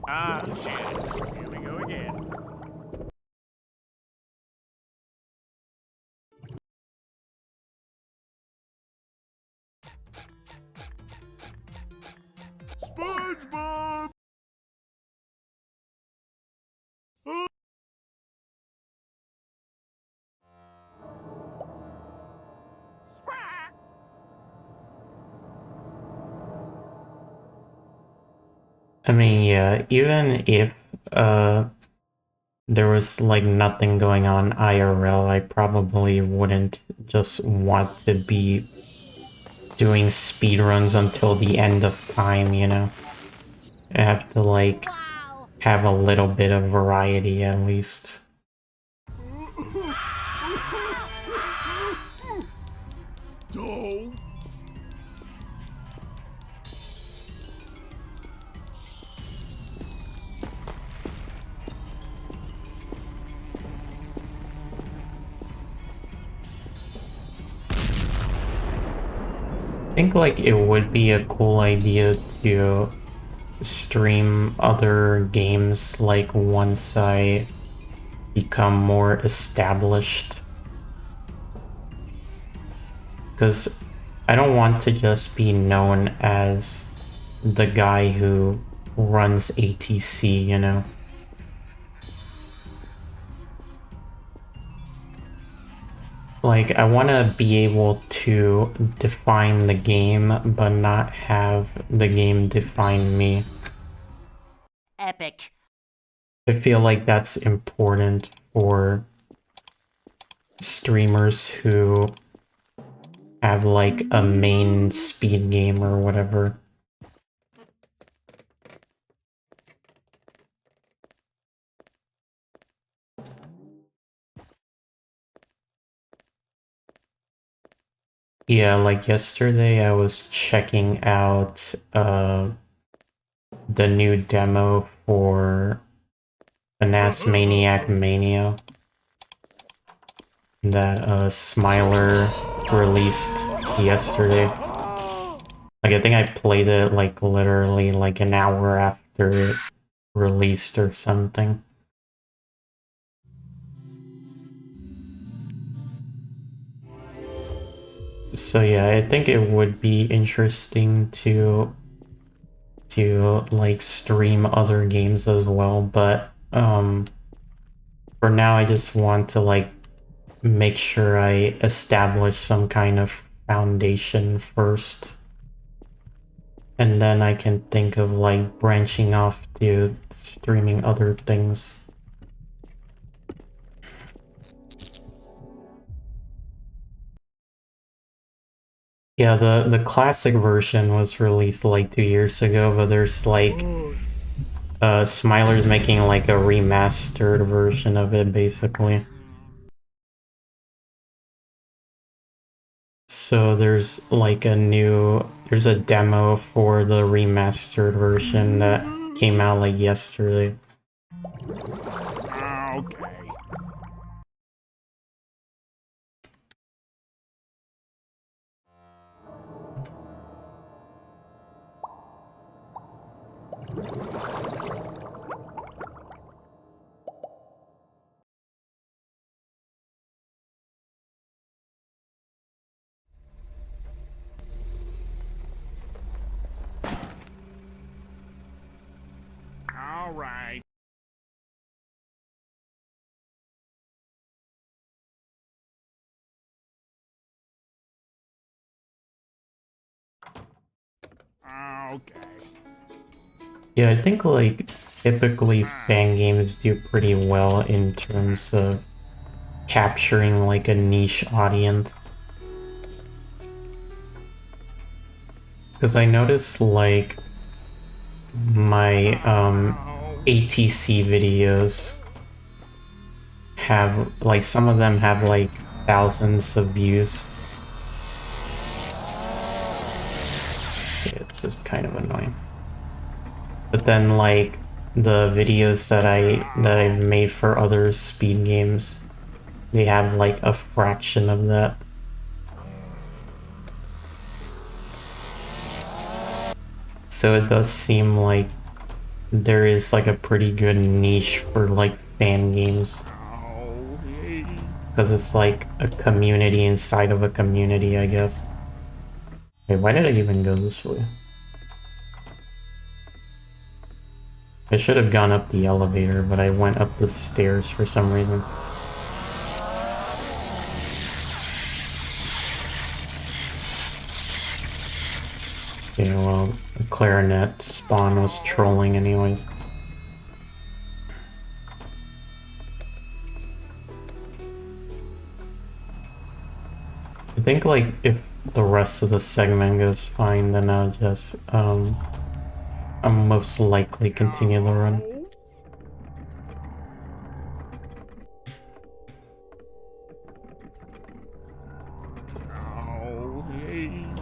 Ah, shit. Here we go again. SpongeBob! I mean, yeah, even if uh there was like nothing going on IRL, I probably wouldn't just want to be doing speedruns until the end of time, you know? I have to like have a little bit of variety at least. Don't. I think like it would be a cool idea to stream other games like once I become more established, because I don't want to just be known as the guy who runs ATC, you know? Like, I want to be able to define the game, but not have the game define me. Epic. I feel like that's important for streamers who have like a main speed game or whatever. Yeah, like yesterday I was checking out the new demo for Finesse Maniac Mania that Smiler released yesterday. Like I think I played it like literally like an hour after it released or something. So yeah, I think it would be interesting to like stream other games as well, but for now I just want to like make sure I establish some kind of foundation first. And then I can think of like branching off to streaming other things. Yeah, the classic version was released like 2 years ago, but there's like Smiler's making like a remastered version of it basically. So there's like there's a demo for the remastered version that came out like yesterday. Ah, okay. All right. Ah, okay. Yeah, I think like typically fan games do pretty well in terms of capturing like a niche audience. Because I noticed like my ATC videos have like some of them have like thousands of views. It's just kind of annoying. But then like the videos that I've made for other speed games, they have like a fraction of that. So it does seem like there is like a pretty good niche for like fan games. Oh, hey. Because it's like a community inside of a community, I guess. Wait, why did I even go this way? I should have gone up the elevator, but I went up the stairs for some reason. Yeah, well, the clarinet spawn was trolling anyways. I think, like, if the rest of the segment goes fine, then I'll just, I'll most likely continue the run. Oh, hey.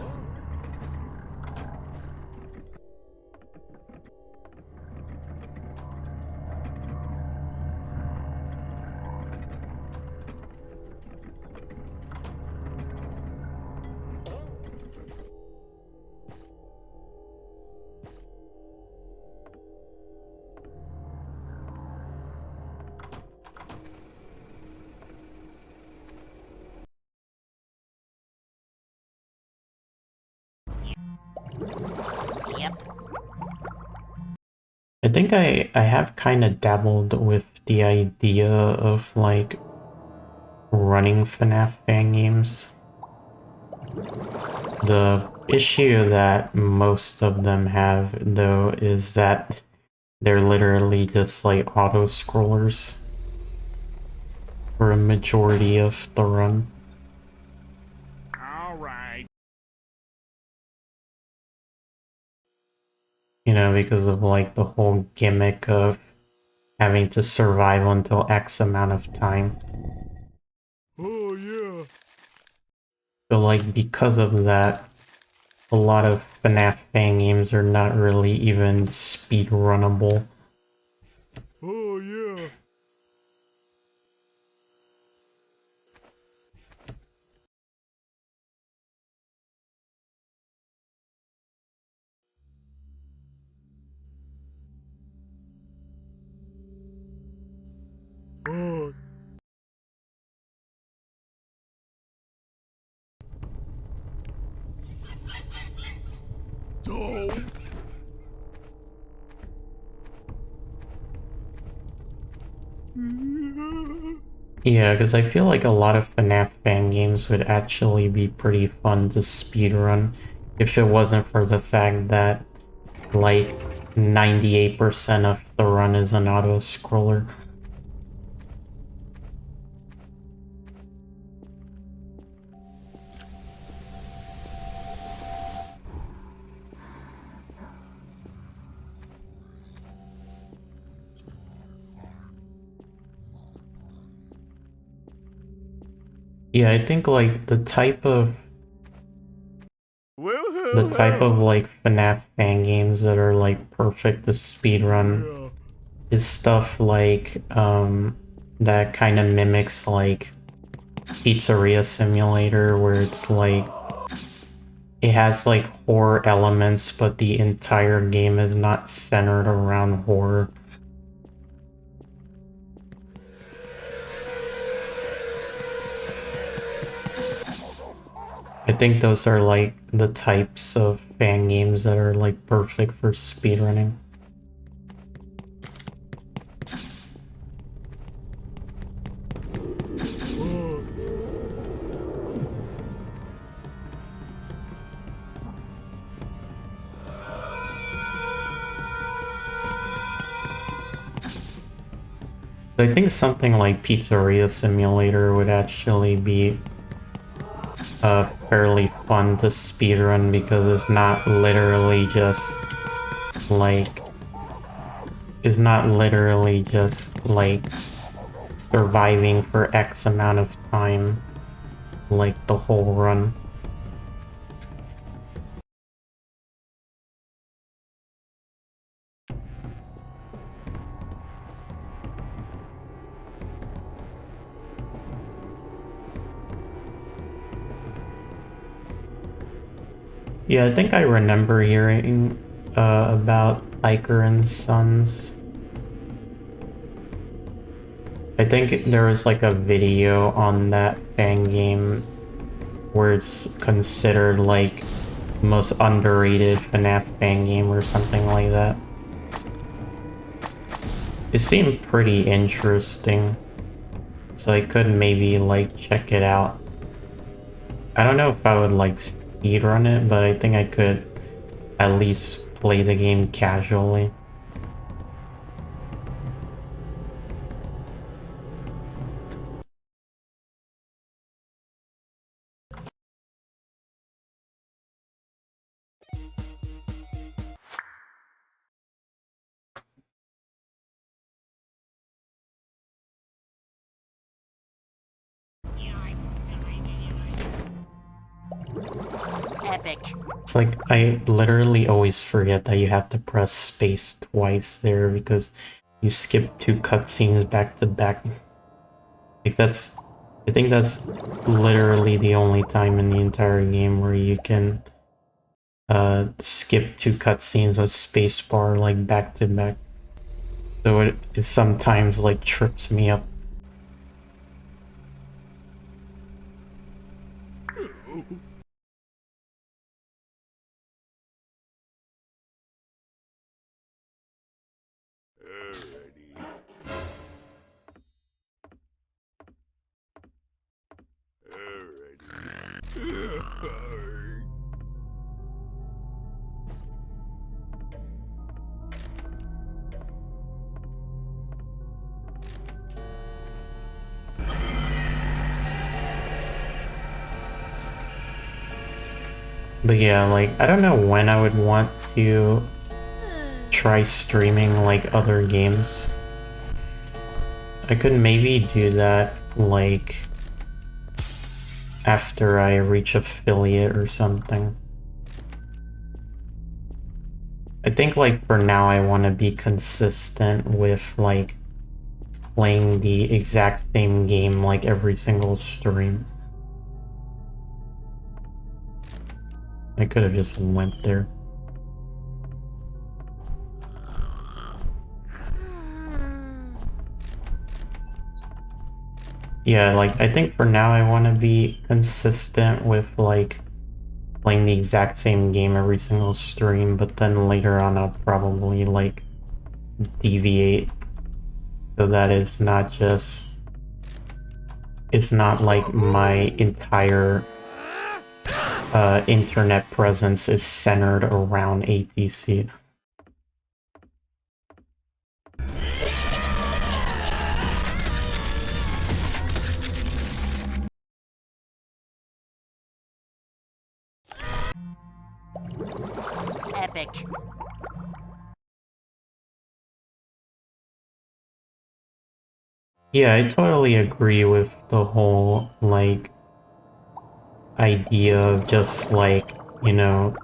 Yep. I think I have kind of dabbled with the idea of, like, running FNAF fan games. The issue that most of them have, though, is that they're literally just like auto-scrollers for a majority of the run. All right. You know, because of like the whole gimmick of having to survive until X amount of time. Oh, yeah. So like, because of that, a lot of FNAF fan games are not really even speedrunnable. Oh, yeah. Oh. Don't. Yeah, because I feel like a lot of FNAF fan games would actually be pretty fun to speedrun if it wasn't for the fact that, like, 98% of the run is an auto-scroller. Yeah, I think, like, the type of Woohoo! like FNAF fan games that are like perfect to speedrun Yeah. is stuff like that kind of mimics like Pizzeria Simulator, where it's like it has like horror elements, but the entire game is not centered around horror. I think those are like the types of fan games that are like perfect for speedrunning. Oh. I think something like Pizzeria Simulator would actually be fairly fun to speedrun because it's not literally just like surviving for X amount of time like the whole run. Yeah, I think I remember hearing about Tiger and Sons. I think there was like a video on that fan game where it's considered like most underrated FNAF fan game or something like that. It seemed pretty interesting, so I could maybe like check it out. I don't know if I would like speedrun it, but I think I could at least play the game casually. Epic. It's like, I literally always forget that you have to press space twice there because you skip 2 cutscenes back to back. Like I think that's literally the only time in the entire game where you can skip 2 cutscenes with spacebar like back to back. So it sometimes like trips me up. But yeah, like, I don't know when I would want to try streaming like other games. I could maybe do that like after I reach affiliate or something. I think like for now I want to be consistent with like playing the exact same game like every single stream. I could have just went there. Yeah, like, I think for now I want to be consistent with, like, playing the exact same game every single stream, but then later on I'll probably, like, deviate so that it's not just... It's not like my entire internet presence is centered around ATC. Epic. Yeah, I totally agree with the whole, like, idea of just, like, you know,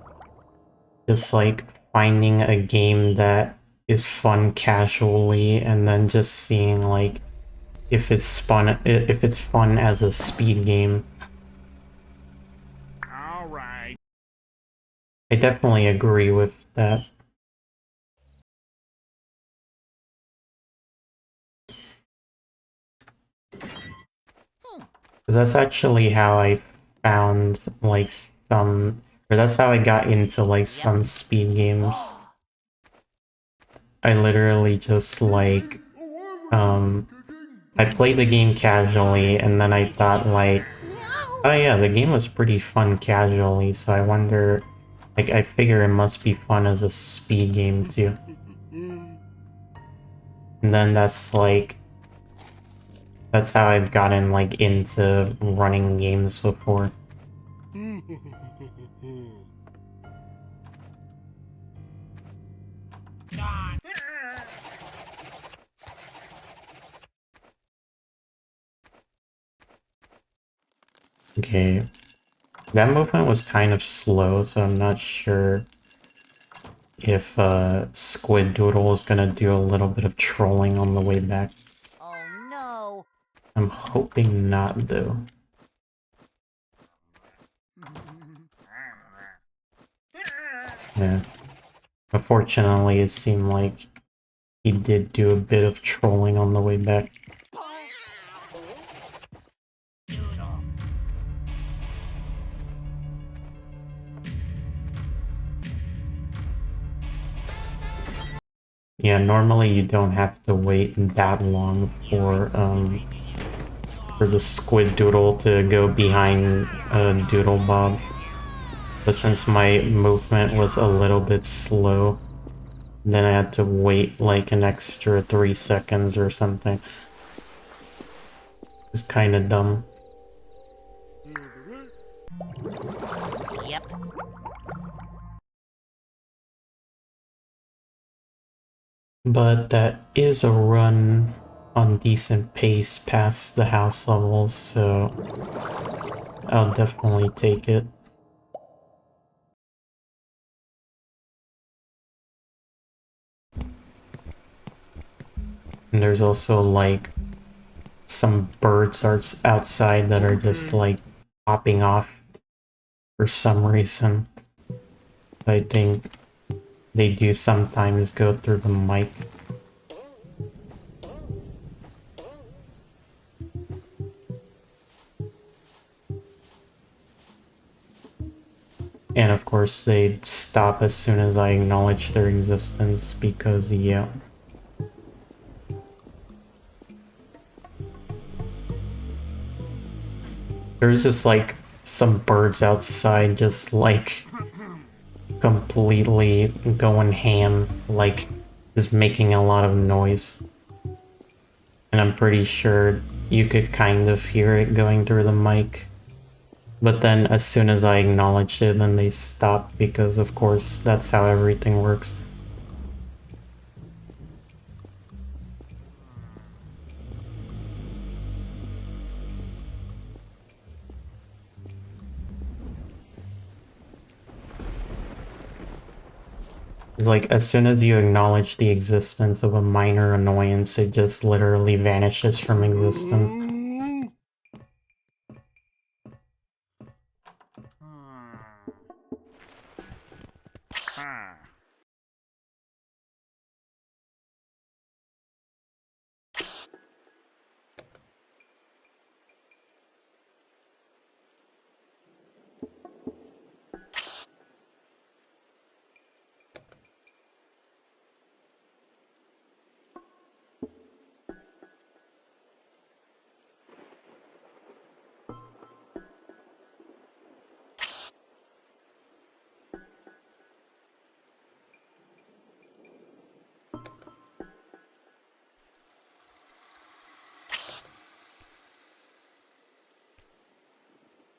just, like, finding a game that is fun casually and then just seeing, like, if it's fun as a speed game. Alright. I definitely agree with that. Because that's actually how I found, like, that's how I got into, like, some speed games. I literally just, like, I played the game casually, and then I thought, like, oh yeah, the game was pretty fun casually, so I wonder, like, I figure it must be fun as a speed game, too. And then that's, like, that's how I've gotten, like, into running games before. Okay. That movement was kind of slow, so I'm not sure if Squid Doodle is gonna do a little bit of trolling on the way back. Oh no. I'm hoping not, though. Yeah. Unfortunately, it seemed like he did do a bit of trolling on the way back. Yeah, normally you don't have to wait that long for the squid doodle to go behind Doodle Bob. But since my movement was a little bit slow, then I had to wait like an extra 3 seconds or something. It's kind of dumb. Yep. But that is a run on decent pace past the house levels, so I'll definitely take it. And there's also like some birds outside that are just like popping off for some reason. I think they do sometimes go through the mic. And of course they stop as soon as I acknowledge their existence because, yeah. There's just like some birds outside just like completely going ham, like just making a lot of noise. And I'm pretty sure you could kind of hear it going through the mic. But then as soon as I acknowledged it, then they stopped because of course that's how everything works. It's like as soon as you acknowledge the existence of a minor annoyance, it just literally vanishes from existence.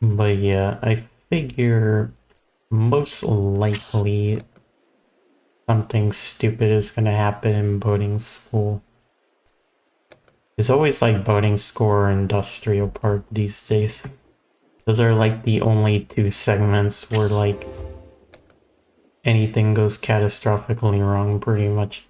But yeah, I figure most likely something stupid is gonna happen in boating school. It's always like boating school or industrial park these days. Those are like the only two segments where like anything goes catastrophically wrong pretty much.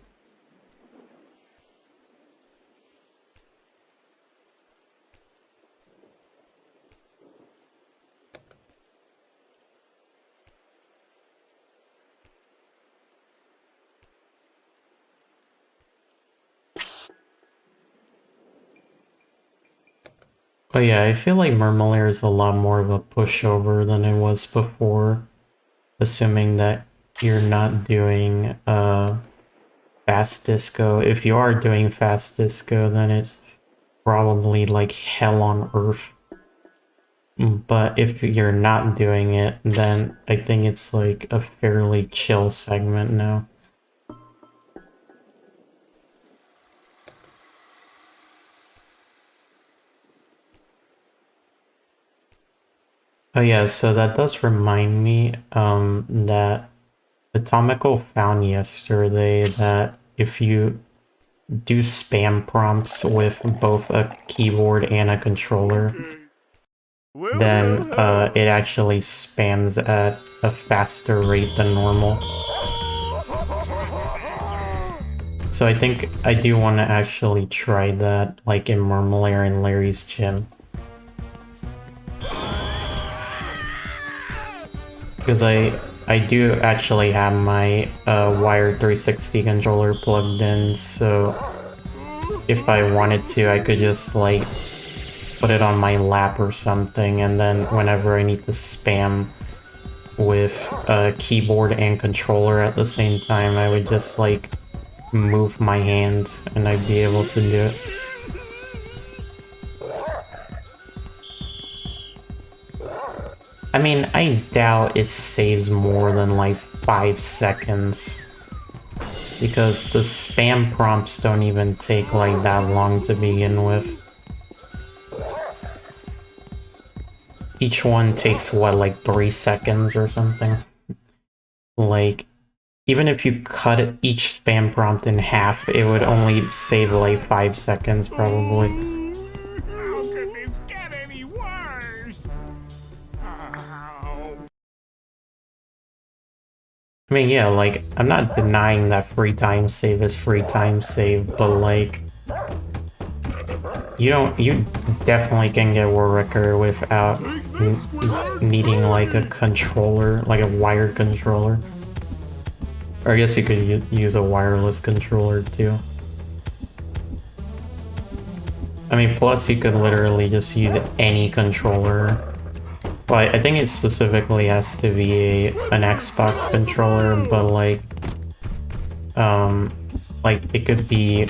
But yeah, I feel like Murmelair is a lot more of a pushover than it was before, assuming that you're not doing fast disco. If you are doing fast disco, then it's probably like hell on earth. But if you're not doing it, then I think it's like a fairly chill segment now. Oh yeah, so that does remind me that Atomical found yesterday that if you do spam prompts with both a keyboard and a controller, then it actually spams at a faster rate than normal. So I think I do want to actually try that, like in Marmalair and Larry's gym. Because I I do actually have my wired 360 controller plugged in, so if I wanted to, I could just like put it on my lap or something, and then whenever I need to spam with keyboard and controller at the same time, I would just like move my hand and I'd be able to do it. I mean, I doubt it saves more than like 5 seconds. Because the spam prompts don't even take like that long to begin with. Each one takes what, like 3 seconds or something? Like, even if you cut each spam prompt in half, it would only save like 5 seconds probably. How could this get any worse? Ow. I mean, yeah, like, I'm not denying that free time save is free time save, but like, you definitely can get Warwicker without needing like a controller, like a wired controller. Or I guess you could use a wireless controller too. I mean, plus you could literally just use any controller. Well, I think it specifically has to be an Xbox controller, but like it could be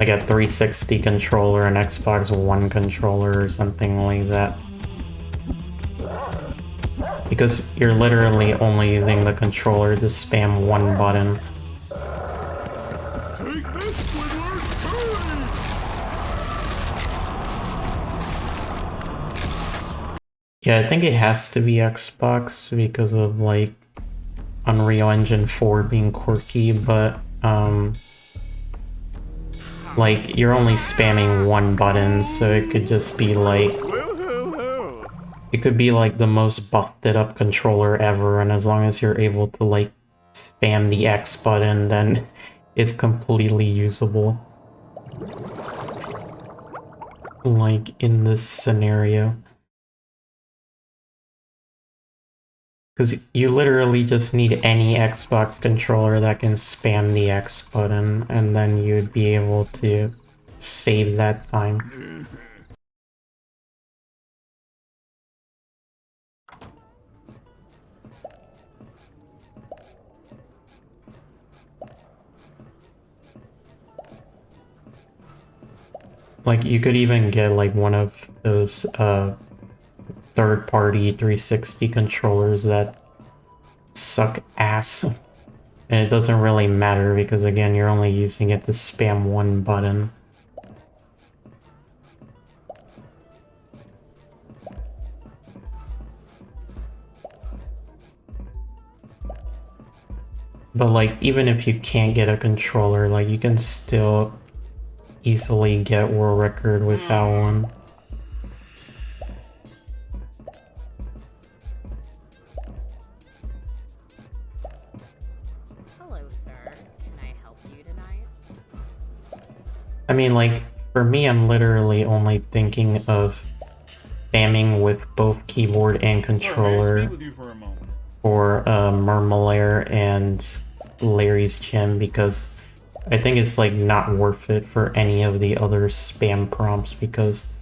like a 360 controller, an Xbox One controller, or something like that. Because you're literally only using the controller to spam one button. Take this, Squidward! Hurry! Yeah, I think it has to be Xbox because of like Unreal Engine 4 being quirky, but like you're only spamming one button, so it could just be like it could be like the most busted up controller ever, and as long as you're able to like spam the X button, then it's completely usable. Like in this scenario. Because you literally just need any Xbox controller that can spam the X button, and then you'd be able to save that time. Like, you could even get like one of those third-party 360 controllers that suck ass. And it doesn't really matter because, again, you're only using it to spam one button. But, like, even if you can't get a controller, like, you can still easily get world record without one. Hello, sir. Can I help you tonight? I mean, like, for me, I'm literally only thinking of spamming with both keyboard and controller for Murmulaire and Larry's Gem, because I think it's like not worth it for any of the other spam prompts, because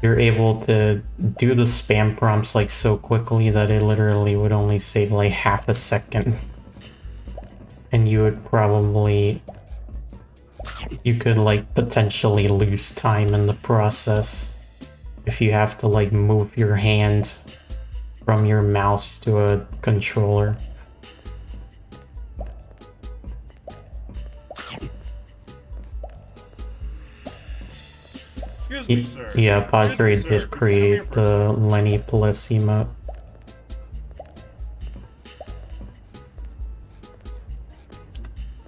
you're able to do the spam prompts like so quickly that it literally would only save like half a second. And you would probably... you could like potentially lose time in the process if you have to like move your hand from your mouse to a controller. Excuse me, sir. Yeah, Padre Excuse me, sir. did Could you come create here for a the Lenny Plus emote.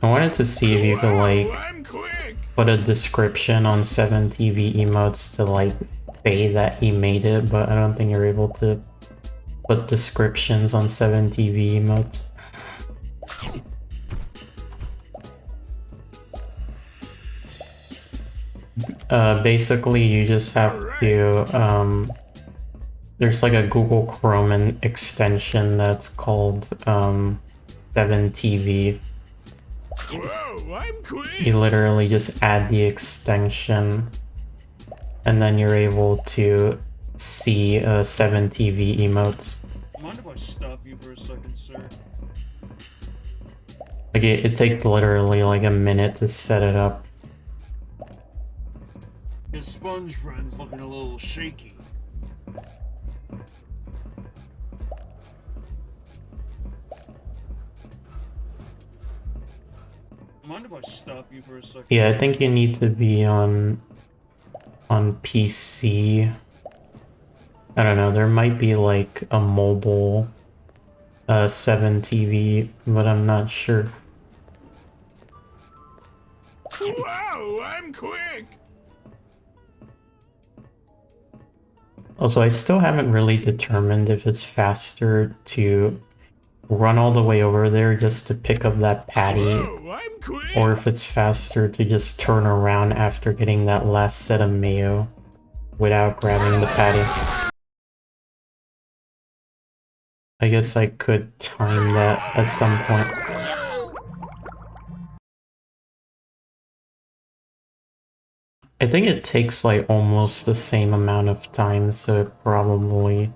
I wanted to see if you could like I'm quick! put a description on 7TV emotes to like say that he made it, but I don't think you're able to put descriptions on 7TV emotes. Basically you just have to There's like a Google Chrome extension that's called 7TV. Whoa, I'm quick. You literally just add the extension and then you're able to see 7TV emotes. Mind if I stop you for a second, sir? Like it takes literally like a minute to set it up. His sponge friend's looking a little shaky. Mind if I stop you for a second? Yeah, I think you need to be on PC. I don't know, there might be like a mobile 7TV, but I'm not sure. Whoa, I'm quick. Also, I still haven't really determined if it's faster to run all the way over there just to pick up that patty, Whoa, I'm quick. or if it's faster to just turn around after getting that last set of mayo without grabbing the patty. I guess I could time that at some point. I think it takes like almost the same amount of time, so it probably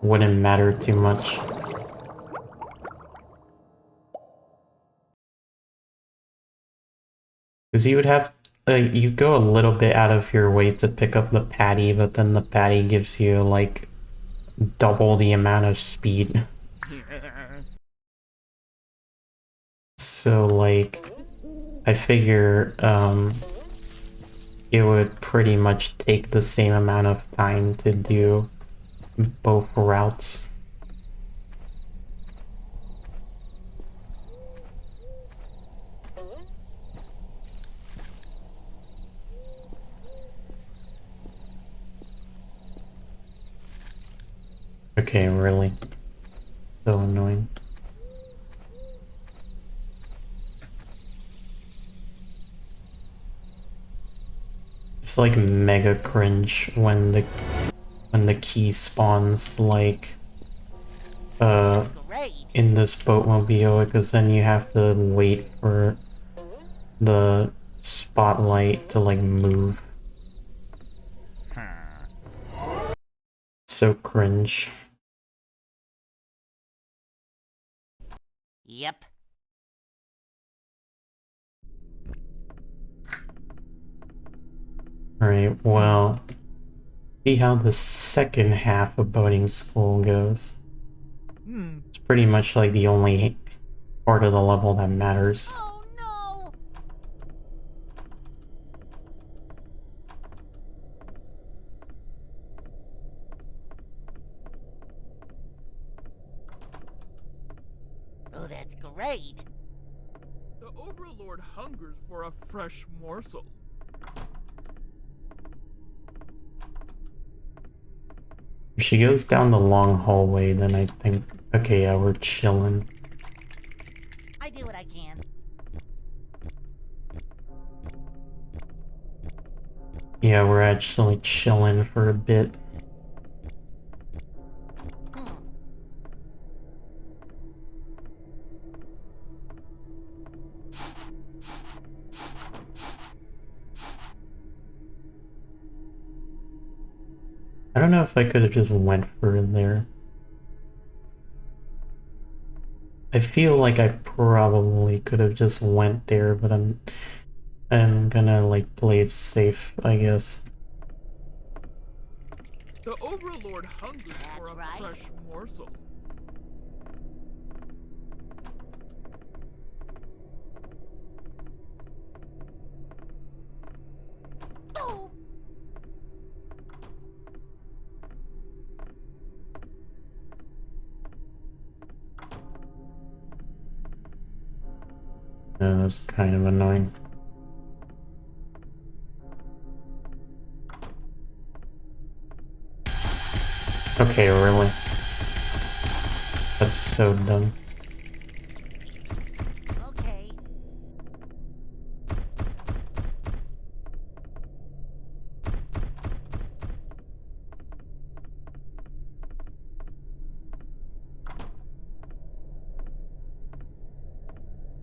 wouldn't matter too much. Because you would have, you go a little bit out of your way to pick up the patty, but then the patty gives you like double the amount of speed. So like, I figure it would pretty much take the same amount of time to do both routes. Okay, really? So annoying. It's like mega cringe when the key spawns like in this boatmobile, because then you have to wait for the spotlight to like move. So cringe. Yep. Alright, well, see how the second half of boating school goes. It's pretty much like the only part of the level that matters. Oh no! Oh, that's great. The Overlord hungers for a fresh morsel. If she goes down the long hallway, then I think, okay, yeah, we're chilling. I do what I can. Yeah, we're actually chilling for a bit. I don't know if I could have just went for it there. I feel like I probably could have just went there, but I'm gonna like play it safe, I guess. The Overlord hungers for a right. fresh morsel. Oh! Yeah, that's kind of annoying. Okay, really? That's so dumb. Okay.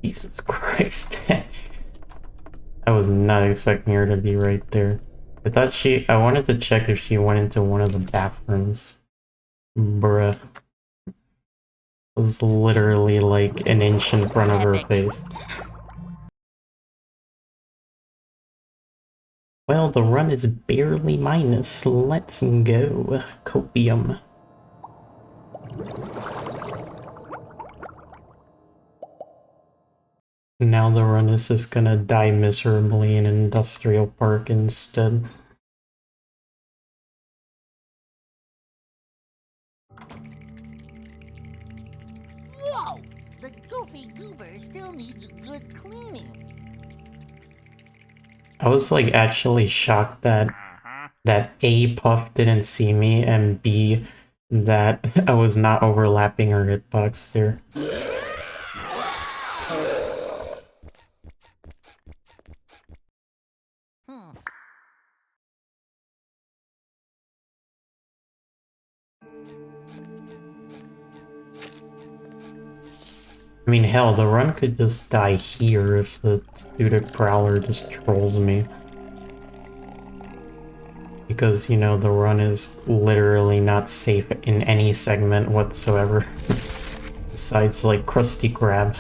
Jesus Christ. I was not expecting her to be right there. I wanted to check if she went into one of the bathrooms. Bruh. It was literally like an inch in front of her face. Well, the run is barely minus. Let's go. Copium. Now the run is just gonna die miserably in Industrial Park instead. Whoa! The goofy goober still needs good cleaning. I was like actually shocked that A, Puff didn't see me, and B, that I was not overlapping her hitbox there. Hmm. I mean, hell, the run could just die here if the suited prowler just trolls me. Because, you know, the run is literally not safe in any segment whatsoever. Besides, like, Krusty Krab.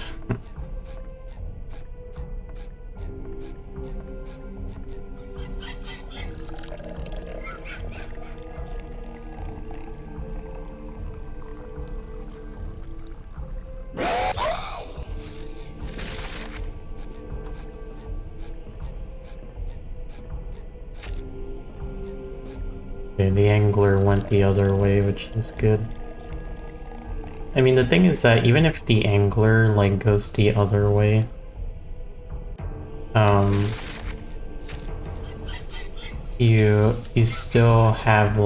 Okay, the angler went the other way, which is good. I mean, the thing is that even if the angler, like, goes the other way, you still have,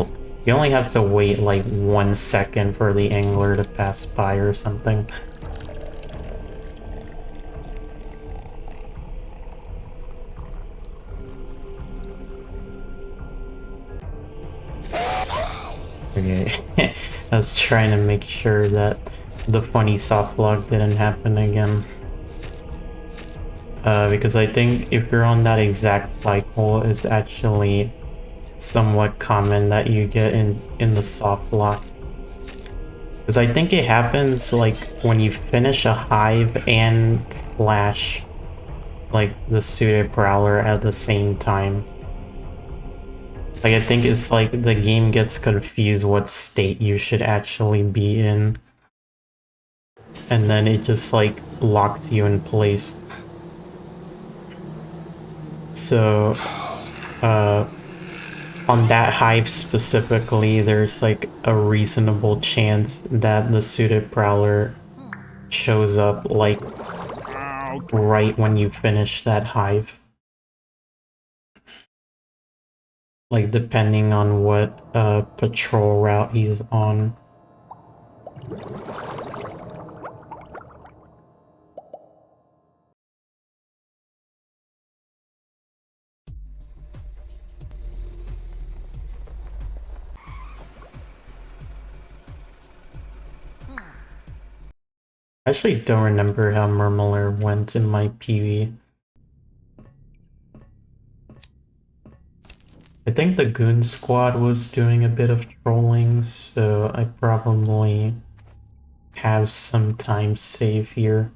you only have to wait like 1 second for the angler to pass by or something. Okay, I was trying to make sure that the funny soft lock didn't happen again. Because I think if you're on that exact cycle, it's actually somewhat common that you get in the soft lock. Because I think it happens like when you finish a hive and flash like the suited prowler at the same time. Like I think it's like the game gets confused what state you should actually be in. And then it just like locks you in place. So on that hive specifically, there's like a reasonable chance that the suited prowler shows up like right when you finish that hive. Like depending on what patrol route he's on. I actually don't remember how Murmuler went in my PV. I think the Goon Squad was doing a bit of trolling, so I probably have some time save here.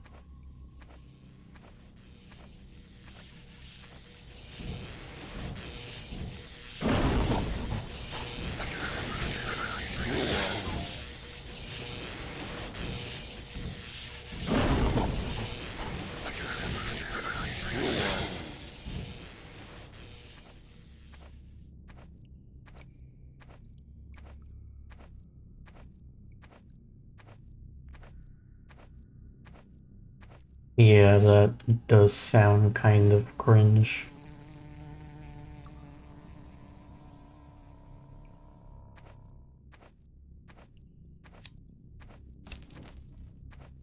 Yeah, that does sound kind of cringe.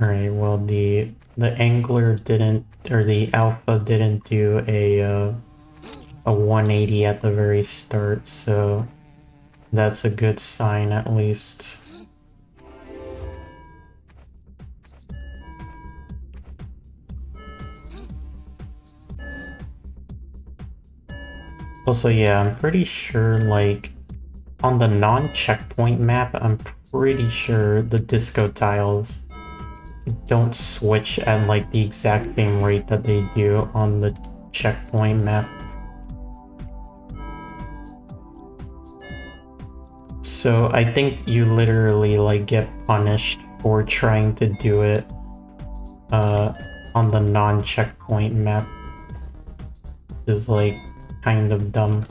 Alright, well the angler didn't, or the alpha didn't do a 180 at the very start, so that's a good sign at least. Also, yeah, I'm pretty sure, like, on the non-checkpoint map, I'm pretty sure the disco tiles don't switch at, like, the exact same rate that they do on the checkpoint map. So I think you literally, like, get punished for trying to do it on the non-checkpoint map. Is, like, kind of dumb.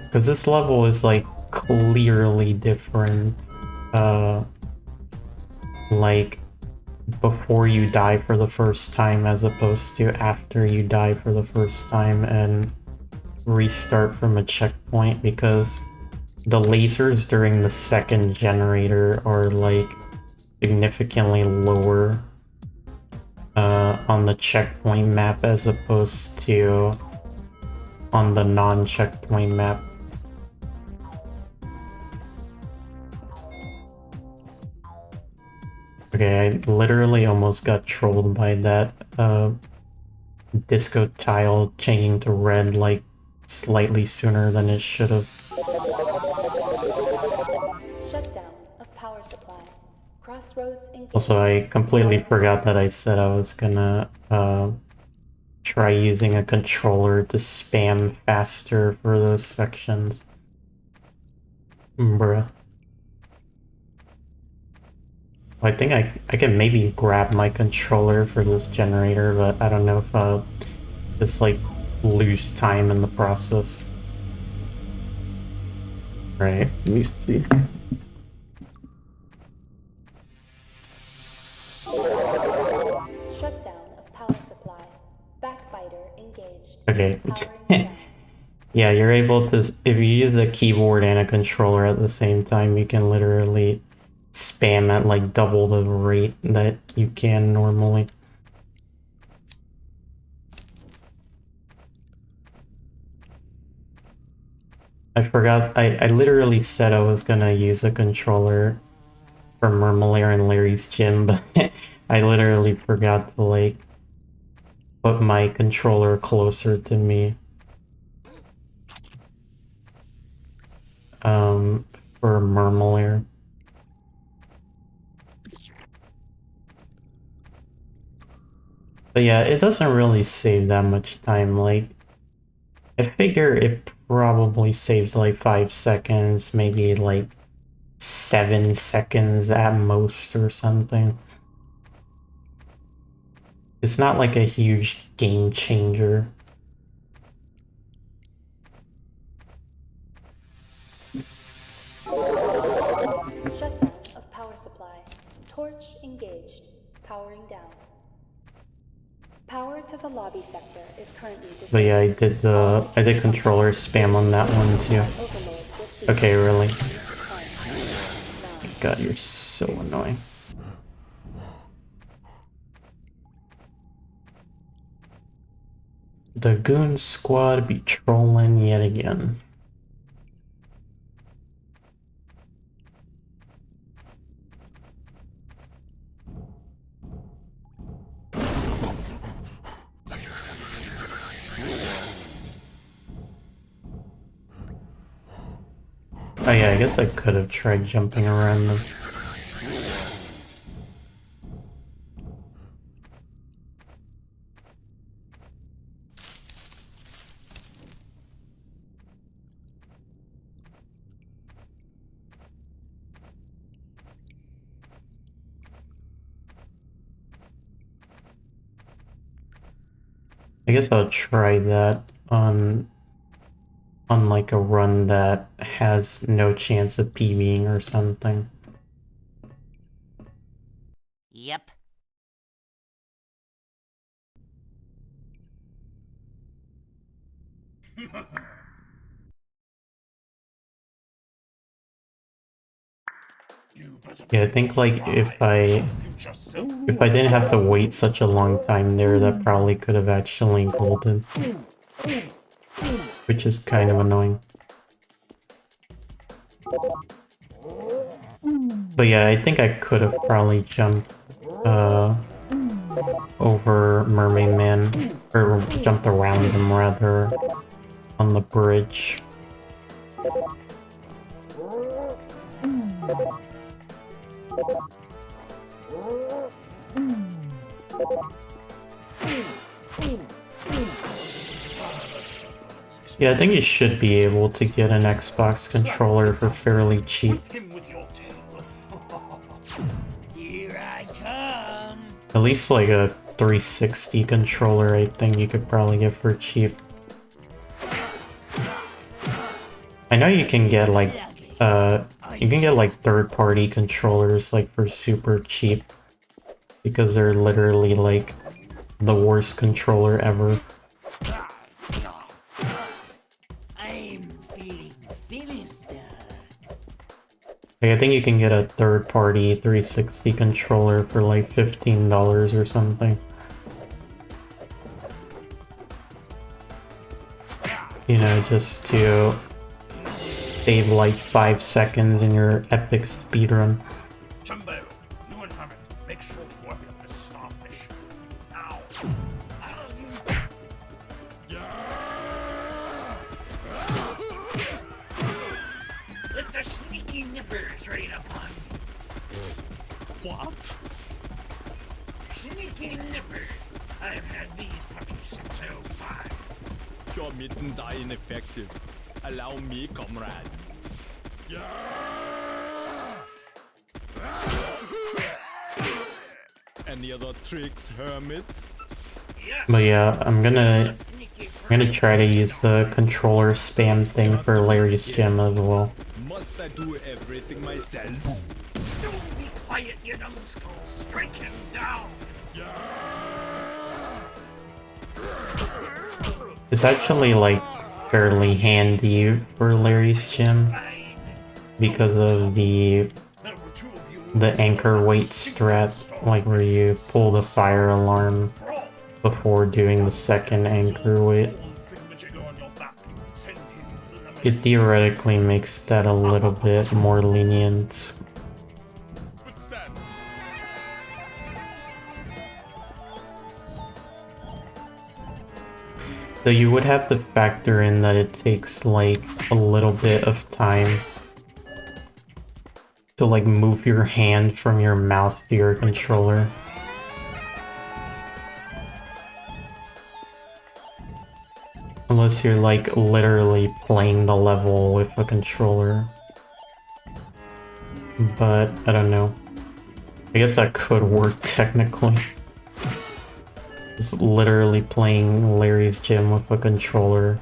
Because this level is, like, clearly different. Like, before you die for the first time as opposed to after you die for the first time and restart from a checkpoint, because the lasers during the second generator are, like, significantly lower on the checkpoint map as opposed to on the non-checkpoint map. Okay, I literally almost got trolled by that disco tile changing to red, like, slightly sooner than it should have. Shutdown of power supply. Crossroads engaged. Also, I completely forgot that I said I was gonna try using a controller to spam faster for those sections. Bruh. I think I can maybe grab my controller for this generator, but I don't know if I'll just, like, lose time in the process. Right, let me see. Shutdown of power supply. Backbiter engaged. Okay. Powering down. Yeah, you're able to, if you use a keyboard and a controller at the same time, you can literally spam at, like, double the rate that you can normally. I forgot, I literally said I was gonna use a controller for Mermalair and Larry's gym, but I literally forgot to, like, put my controller closer to me. For Mermalair. But yeah, it doesn't really save that much time, like, I figure it probably saves like 5 seconds, maybe like 7 seconds at most or something. It's not like a huge game changer. Shutdown of power supply. Torch engaged. Powering down. Power to the lobby sector is currently disabled. But yeah, I did controller spam on that one too. Okay, really? God, you're so annoying. The goon squad be trolling yet again. Oh yeah, I guess I could have tried jumping around them. I guess I'll try that on like a run that has no chance of PBing or something. Yep. Yeah, I think like if I didn't have to wait such a long time there, that probably could have actually golden. Which is kind of annoying. But yeah, I think I could have probably jumped over Mermaid Man, or jumped around him rather, on the bridge. Yeah, I think you should be able to get an Xbox controller for fairly cheap. Him with your tail. Here I come. At least like a 360 controller, I think you could probably get for cheap. I know you can get like third-party controllers like for super cheap because they're literally like the worst controller ever. I'm feeling sinister. Like, I think you can get a third-party 360 controller for like $15 or something. You know, just to save like 5 seconds in your epic speedrun. Jumbo, you and Hammond, make sure to work up this starfish. Now. Ow, you. Let the sneaky nippers rain upon me. What? Sneaky nippers. I've had these puppies since 05. Your mittens are ineffective. Allow me, comrade. Any other tricks, hermit? But yeah, I'm gonna try to use the controller spam thing for Larry's gym as well. Must I do everything myself? Don't be quiet, you numbskull. Strike him down. It's actually like fairly handy for Larry's gym because of the anchor weight strat, like where you pull the fire alarm before doing the second anchor weight. It theoretically makes that a little bit more lenient. So you would have to factor in that it takes like a little bit of time to like move your hand from your mouse to your controller. Unless you're like literally playing the level with a controller. But I don't know. I guess that could work technically. It's literally playing Larry's gym with a controller.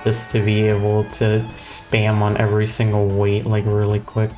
Just to be able to spam on every single weight like really quick.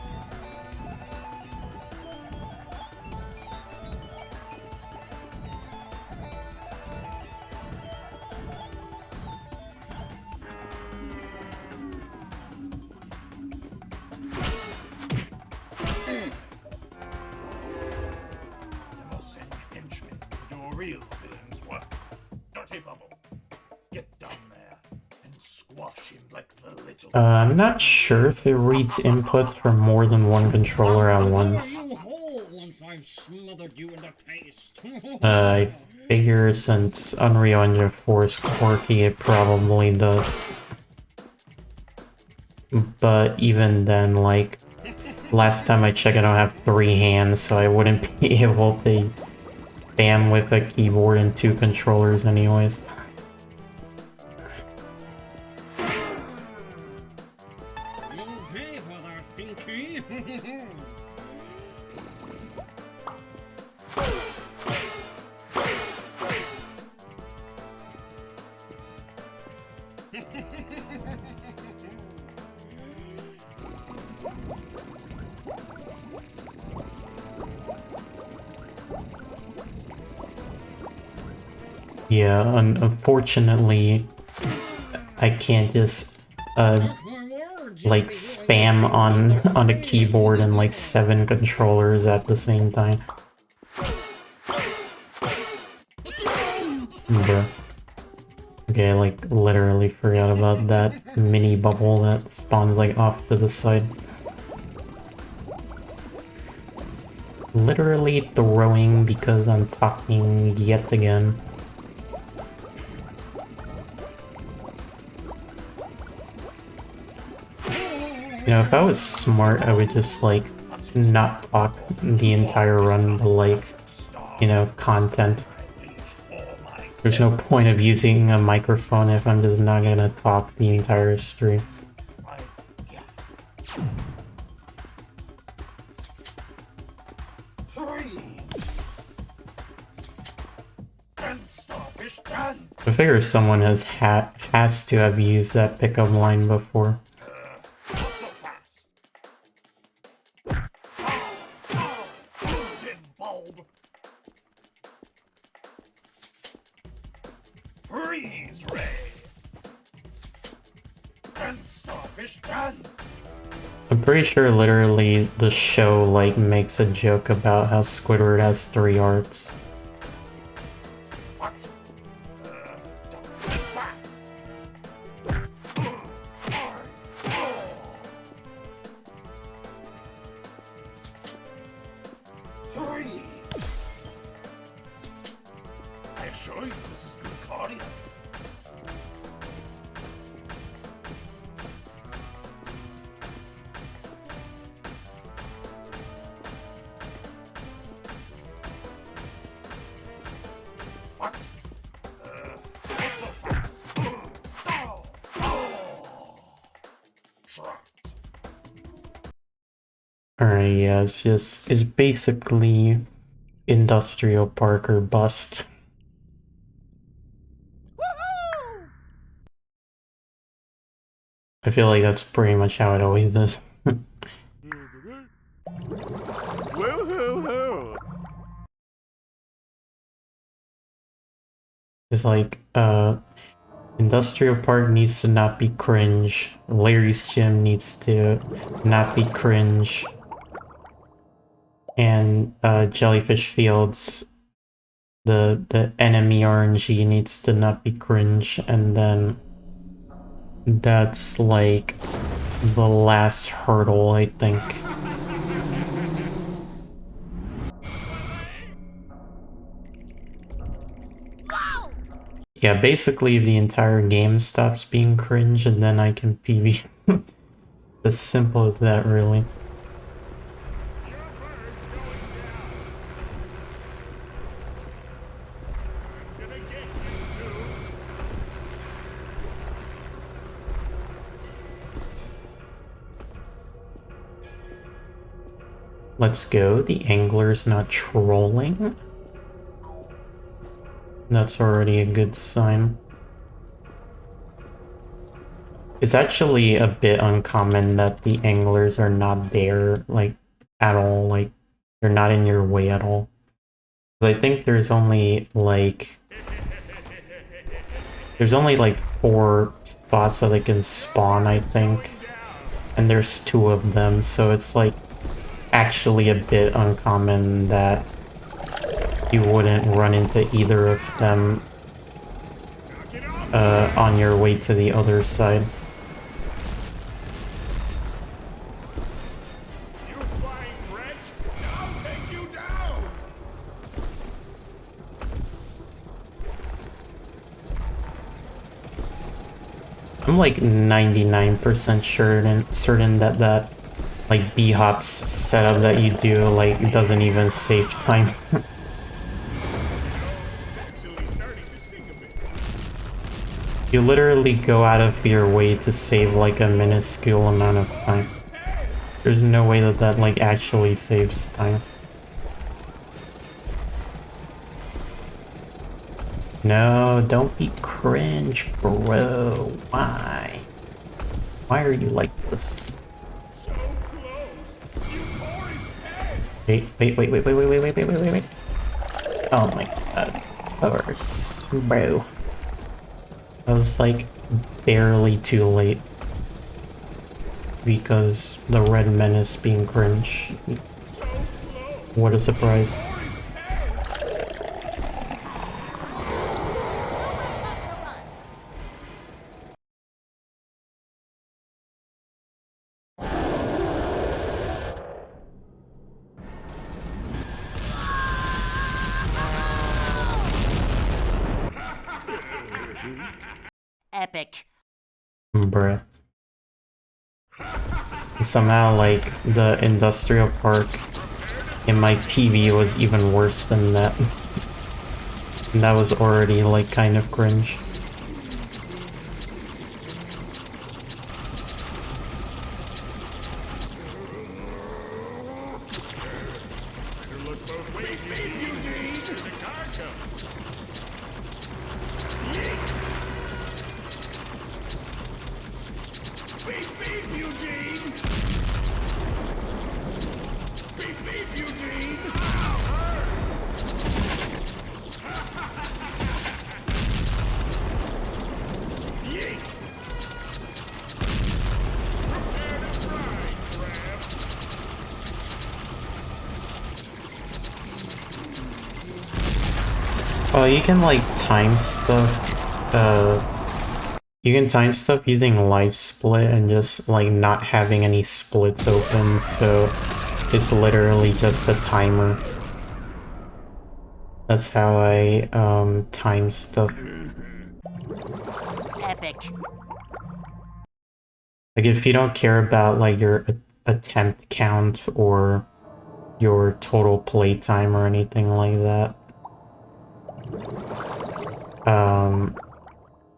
I'm not sure if it reads inputs from more than one controller at once. I figure since Unreal Engine 4 is quirky, it probably does. But even then, like, last time I checked, I don't have 3 hands, so I wouldn't be able to spam with a keyboard and 2 controllers anyways. Yeah, unfortunately, I can't just like spam on a keyboard and like 7 controllers at the same time. Bruh. Okay, I like literally forgot about that mini bubble that spawned like off to the side. Literally throwing because I'm talking yet again. You know, if I was smart, I would just like not talk the entire run, but like, you know, content. There's no point of using a microphone if I'm just not gonna talk the entire stream. I figure someone has to have used that pickup line before. Freeze ray. And starfish gun. I'm pretty sure literally the show like makes a joke about how Squidward has 3 arts. What? Three. I assure you this is good cardio. What? Not so fast. Trapped. Alright, yeah, it's basically Industrial Park or bust. I feel like that's pretty much how it always is. Woo-hoo-hoo! It's like, Industrial Park needs to not be cringe. Larry's Gym needs to not be cringe. And, Jellyfish Fields, the enemy RNG needs to not be cringe, and then that's like the last hurdle, I think. Yeah, basically the entire game stops being cringe and then I can PB. As simple as that, really. Let's go, the angler's not trolling. That's already a good sign. It's actually a bit uncommon that the anglers are not there, like, at all, like, they're not in your way at all. I think there's only, like... There's only, like, 4 spots that they can spawn, I think. And there's 2 of them, so it's, like, actually a bit uncommon that you wouldn't run into either of them on your way to the other side. You flying wretch! I'll take you down! I'm like 99% certain that that like B-hops setup that you do like doesn't even save time. You literally go out of your way to save like a minuscule amount of time. There's no way that that like actually saves time. No, don't be cringe, bro. Why? Why are you like this? So close! You tore his head! Wait. Oh my god. Of course, bro. I was like barely too late. Because the red menace being cringe. So close! What a surprise. Tore his head! Epic. Bruh. Somehow, like, the industrial park in my PV was even worse than that. And that was already, like, kind of cringe. Oh, you can like time stuff, you can time stuff using life split and just like not having any splits open, so it's literally just a timer. That's how I time stuff. Epic. Like if you don't care about like your attempt count or your total playtime or anything like that.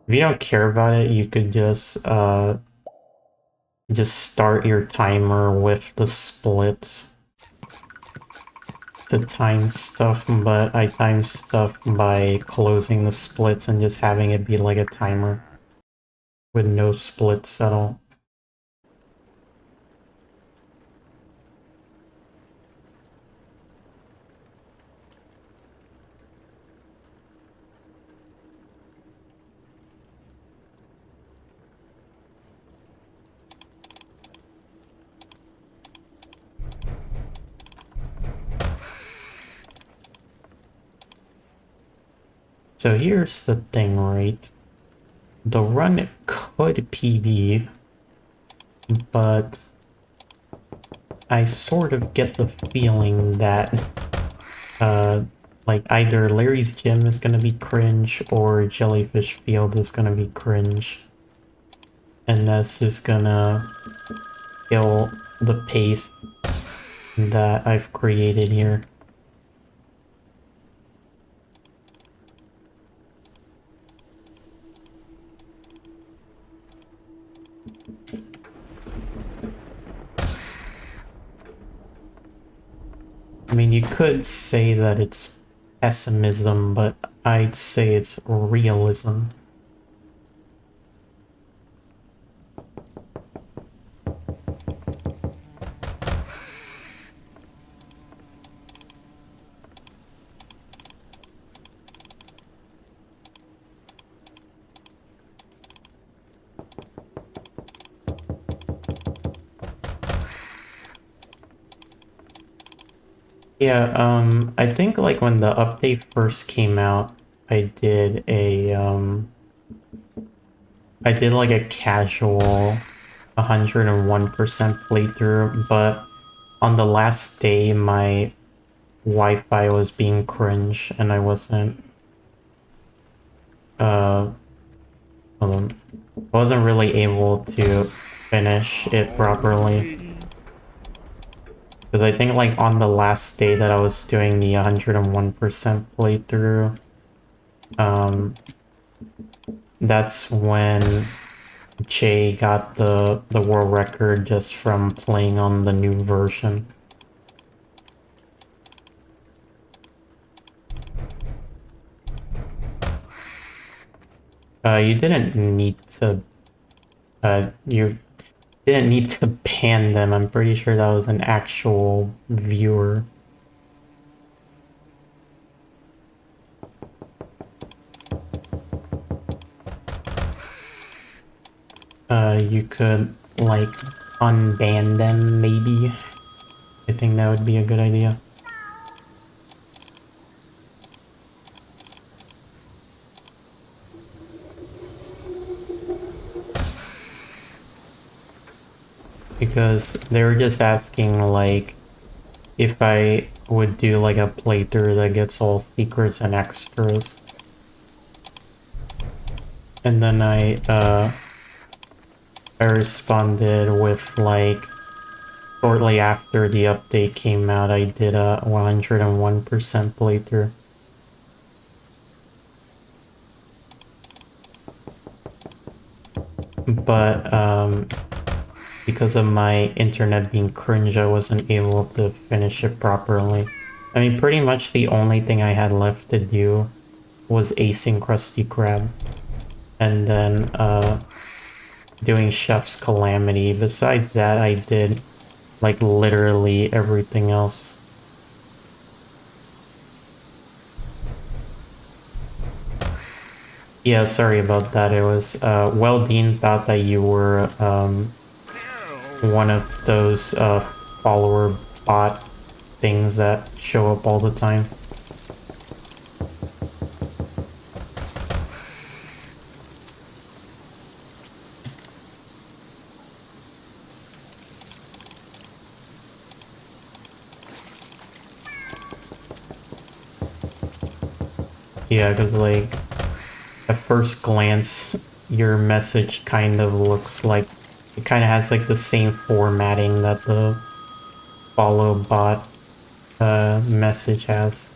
If you don't care about it, you could just start your timer with the split to time stuff, but I time stuff by closing the splits and just having it be like a timer with no splits at all. So here's the thing, right? The run could PB, but I sort of get the feeling that like either Larry's Gym is gonna be cringe or Jellyfish Field is gonna be cringe. And that's just gonna kill the pace that I've created here. I mean, you could say that it's pessimism, but I'd say it's realism. Yeah, I think like when the update first came out, I did like a casual 101% playthrough, but on the last day my Wi-Fi was being cringe and I wasn't hold on. I wasn't really able to finish it properly. Because I think like on the last day that I was doing the 101% playthrough, that's when Jay got the world record just from playing on the new version. You didn't need to you didn't need to ban them. I'm pretty sure that was an actual viewer. You could like unban them maybe. I think that would be a good idea. because they were just asking like if I would do like a playthrough that gets all secrets and extras. And then I responded with like shortly after the update came out, I did a 101% playthrough. But because of my internet being cringe, I wasn't able to finish it properly. I mean, pretty much the only thing I had left to do was acing Krusty Krab. And then doing Chef's Calamity. Besides that, I did like literally everything else. Yeah, sorry about that. It was well, Dean thought that you were one of those follower bot things that show up all the time. Yeah, because like at first glance your message kind of looks like it kind of has like the same formatting that the follow bot message has.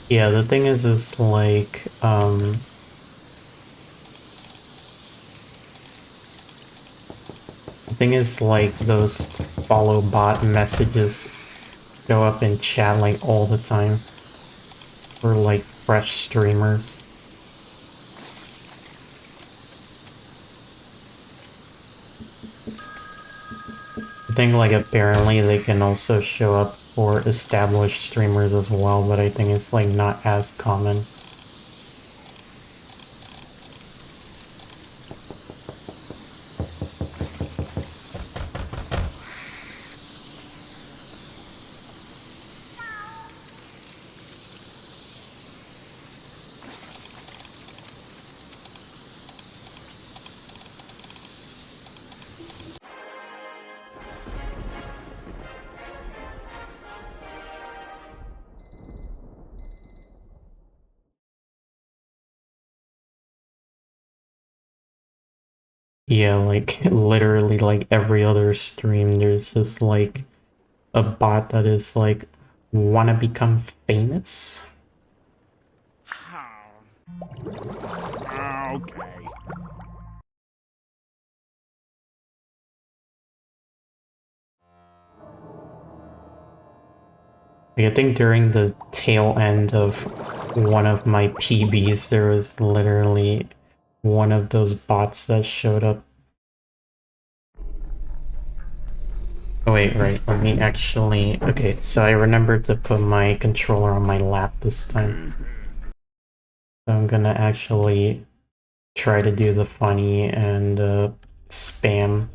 Yeah, the thing is like, the thing is like those follow bot messages show up in chat like all the time for like fresh streamers. I think like apparently they can also show up for established streamers as well, but I think it's like not as common. Yeah, like literally like every other stream, there's just like a bot that is like, wanna become famous? Okay. Like, I think during the tail end of one of my PBs, there was literally one of those bots that showed up. Oh wait, right, let me actually... Okay, so I remembered to put my controller on my lap this time. So I'm gonna actually try to do the funny and spam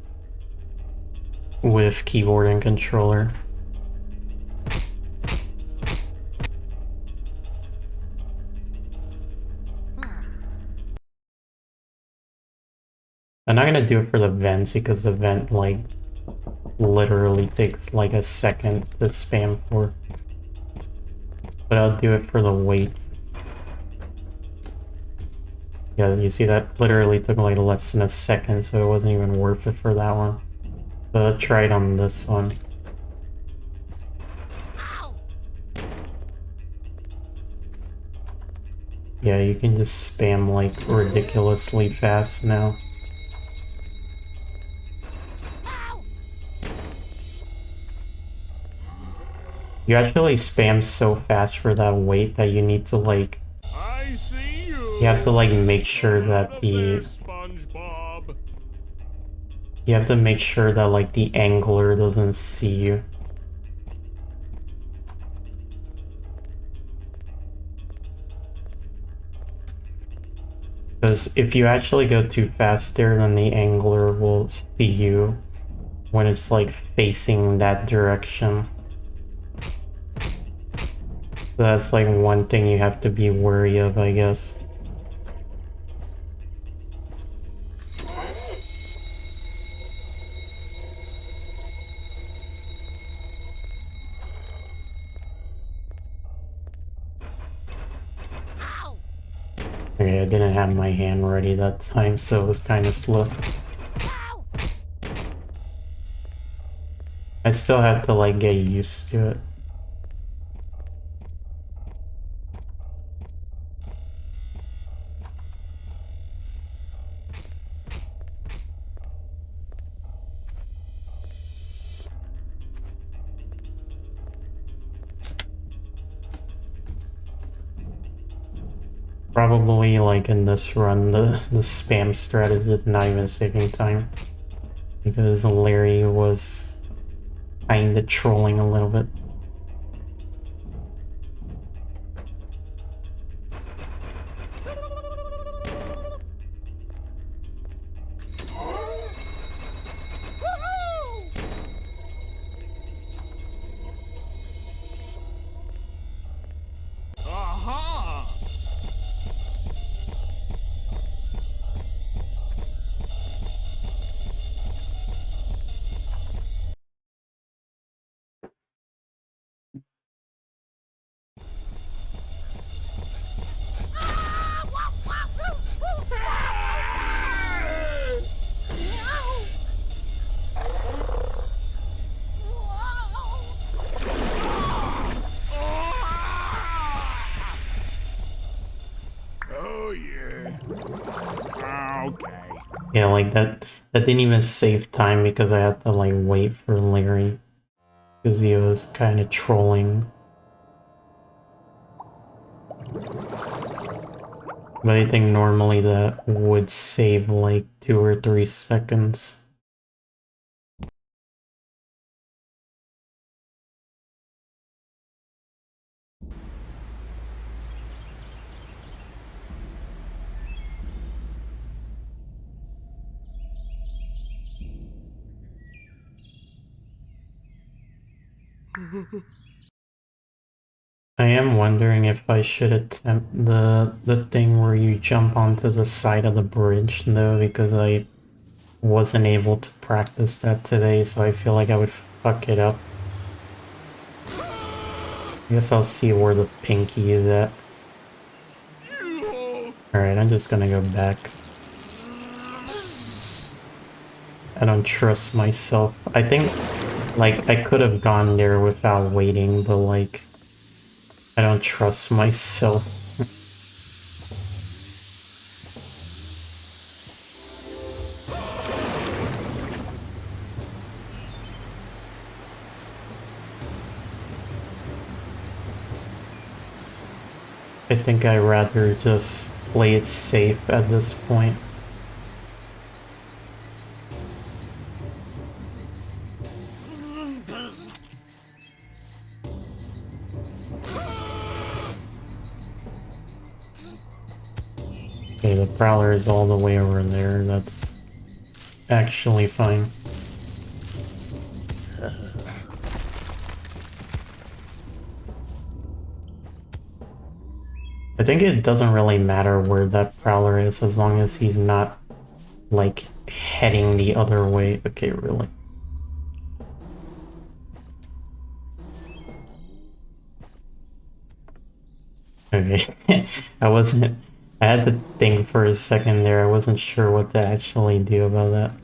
with keyboard and controller. I'm not gonna do it for the vents because the vent like literally takes like a second to spam for. But I'll do it for the weight. Yeah, you see that literally took like less than a second, so it wasn't even worth it for that one. But I'll try it on this one. Yeah, you can just spam like ridiculously fast now. You actually spam so fast for that weight that you need to like... I see you. You have to like make sure that the... SpongeBob. You have to make sure that like the angler doesn't see you. Because if you actually go too fast there, then the angler will see you when it's like facing that direction. So that's like one thing you have to be wary of, I guess. Okay, I didn't have my hand ready that time, so it was kind of slow. I still had to like get used to it. Probably like in this run, the spam strat is just not even saving time. Because Larry was kinda trolling a little bit. Aha! Oh yeah. Okay. Yeah, like that didn't even save time because I had to like wait for Larry. Because he was kinda trolling. But I think normally that would save like 2 or 3 seconds. I am wondering if I should attempt the thing where you jump onto the side of the bridge though, because I wasn't able to practice that today, so I feel like I would fuck it up. I guess I'll see where the pinky is at. Alright, I'm just gonna go back. I don't trust myself. I think, like, I could have gone there without waiting, but, like, I don't trust myself. I think I'd rather just play it safe at this point. Okay, the Prowler is all the way over there, that's actually fine. I think it doesn't really matter where that Prowler is as long as he's not, like, heading the other way. Okay, really. Okay, I had to think for a second there, I wasn't sure what to actually do about that.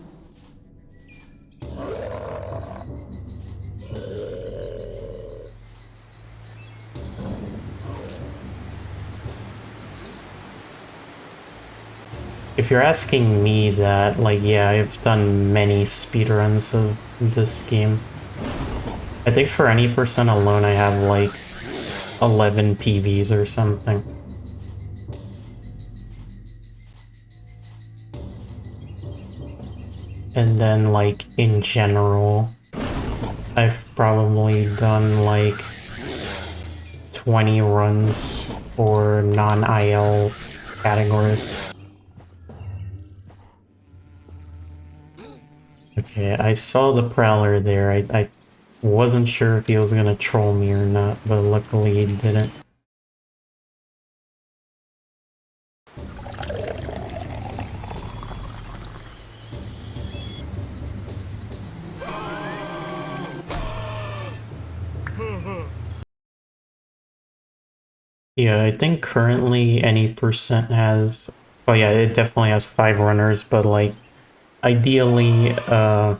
If you're asking me that, like, yeah, I've done many speedruns of this game. I think for any percent alone I have like 11 PBs or something. And then, like, in general, I've probably done, like, 20 runs for non-IL categories. Okay, I saw the Prowler there. I wasn't sure if he was gonna troll me or not, but luckily he didn't. Yeah, I think currently any percent has... Oh yeah, it definitely has 5 runners, but like, ideally, I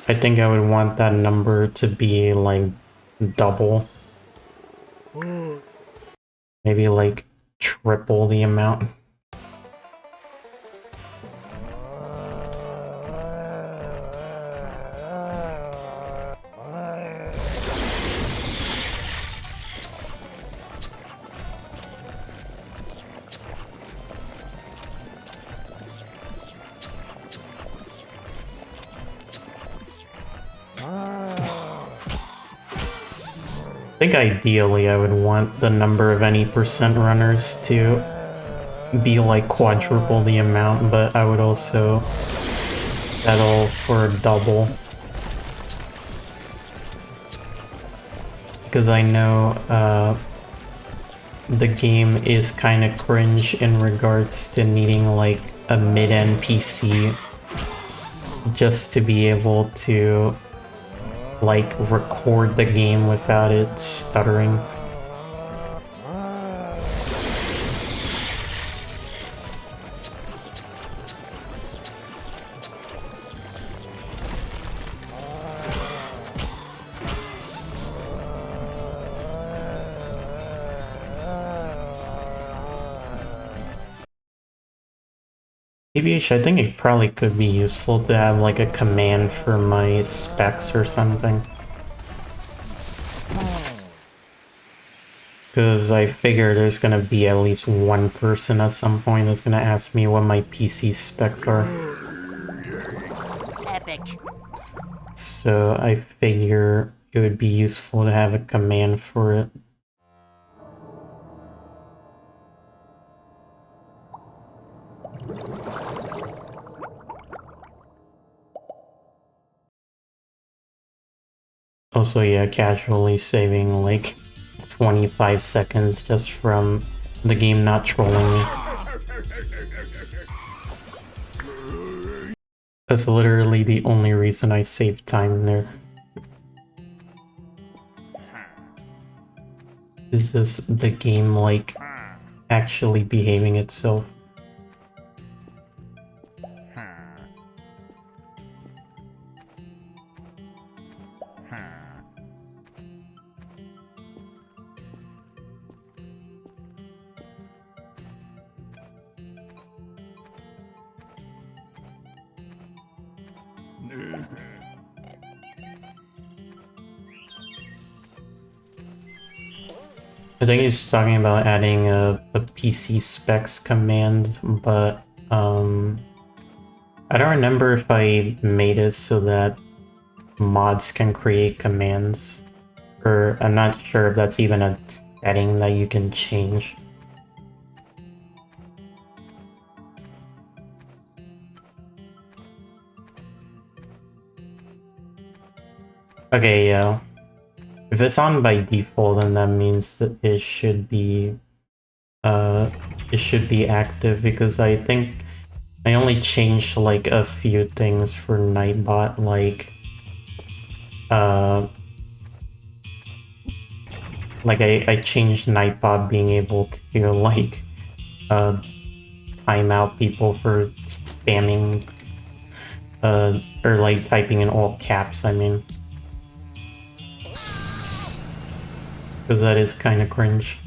think I would want that number to be like double. Maybe like triple the amount. I think ideally I would want the number of any percent runners to be like quadruple the amount, but I would also settle for double. Because I know the game is kind of cringe in regards to needing like a mid-end PC just to be able to like record the game without it stuttering. TBH, I think it probably could be useful to have like a command for my specs or something. Because I figure there's gonna be at least one person at some point that's gonna ask me what my PC specs are. Epic. So I figure it would be useful to have a command for it. Also, yeah, casually saving like 25 seconds just from the game not trolling me. That's literally the only reason I saved time there. Is just the game like actually behaving itself. I think he's talking about adding a PC specs command, but I don't remember if I made it so that mods can create commands, or I'm not sure if that's even a setting that you can change. Okay, yeah. If it's on by default, then that means that it should be active, because I think I only changed like a few things for Nightbot, like I changed Nightbot being able to like time out people for spamming or like typing in all caps, I mean. Because that is kind of cringe.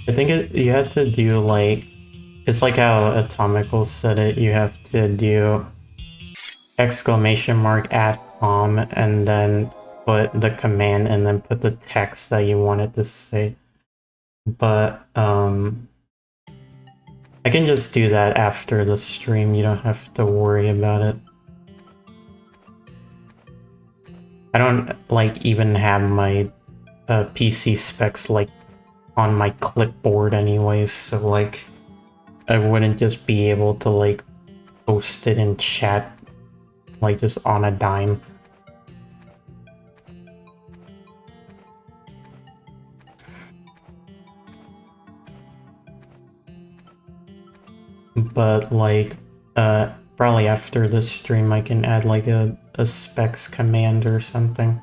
I think you had to do like, it's like how Atomical said it, you have to do exclamation mark add com and then put the command and then put the text that you wanted to say. But I can just do that after the stream, you don't have to worry about it. I don't like even have my PC specs like on my clipboard anyways, so like I wouldn't just be able to like post it in chat like just on a dime. But like probably after this stream I can add like a specs command or something.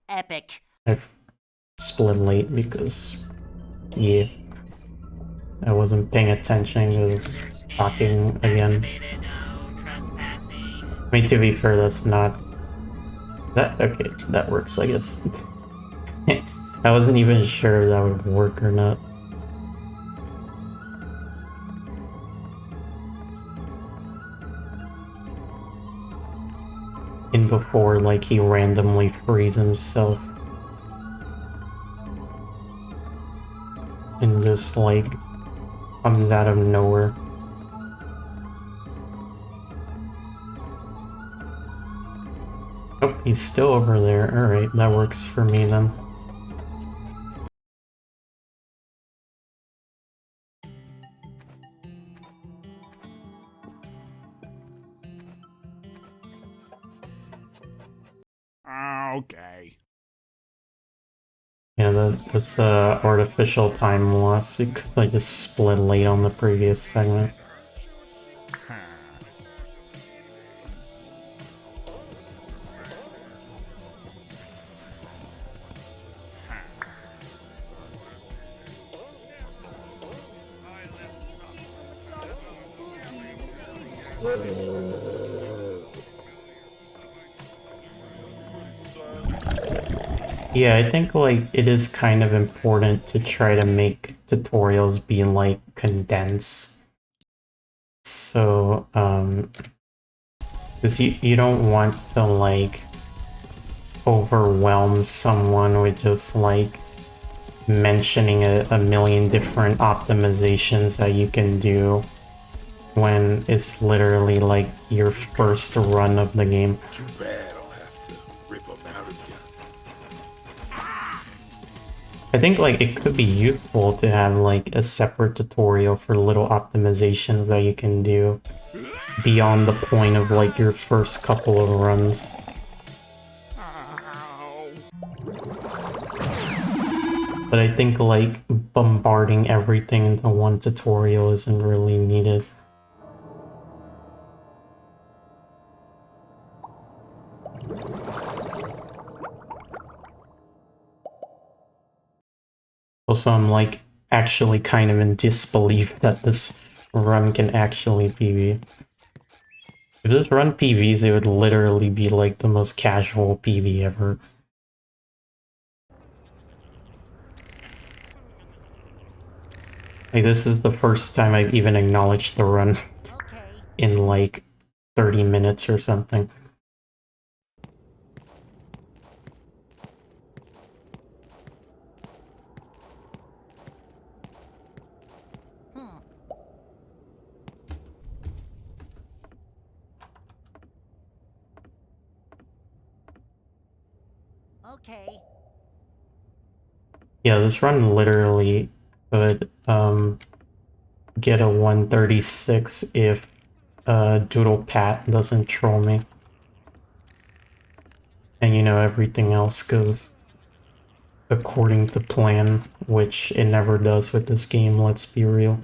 Epic. I've split late because yeah, I wasn't paying attention, I was talking again. I mean, to be fair, that's not that okay, that works I guess. I wasn't even sure if that would work or not. And before, like, he randomly frees himself. And just, like, comes out of nowhere. Oh, he's still over there. Alright, that works for me then. Okay. Yeah, that's artificial time loss because I just split late on the previous segment. Yeah, I think like it is kind of important to try to make tutorials be like condensed. So, because you don't want to like overwhelm someone with just like mentioning a million different optimizations that you can do when it's literally like your first run of the game. Too bad I'll have to rip them out again. I think like it could be useful to have like a separate tutorial for little optimizations that you can do beyond the point of like your first couple of runs. But I think like bombarding everything into one tutorial isn't really needed. Also, I'm like actually kind of in disbelief that this run can actually PV. If this run PVs, it would literally be like the most casual PV ever. Like, this is the first time I've even acknowledged the run Okay. in like 30 minutes or something. Okay. Yeah, this run literally could get a 136 if Doodle Pat doesn't troll me. And you know, everything else goes according to plan, which it never does with this game, let's be real.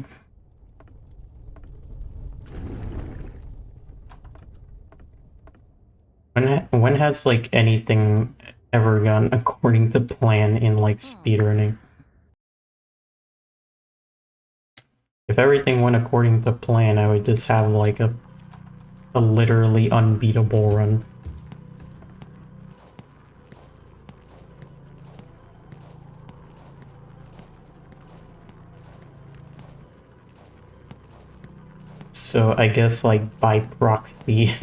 When has like anything ever gone according to plan in like speedrunning? If everything went according to plan, I would just have like a literally unbeatable run. so I guess like by proxy,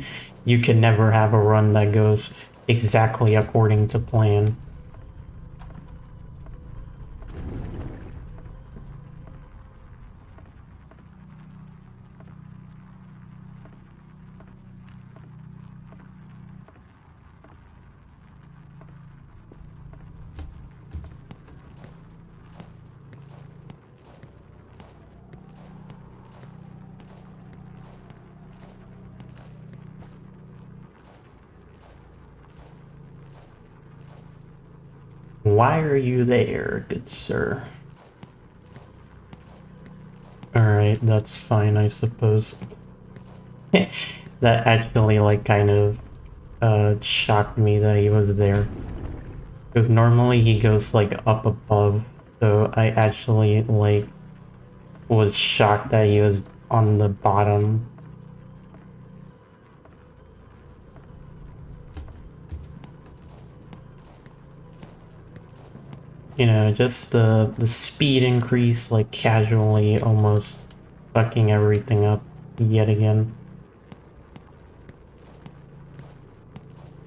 you can never have a run that goes exactly according to plan. Why are you there, good sir? Alright, that's fine, I suppose. That actually, like, kind of shocked me that he was there. Because normally he goes, like, up above, so I actually, like, was shocked that he was on the bottom. You know, just the speed increase, like, casually almost fucking everything up yet again.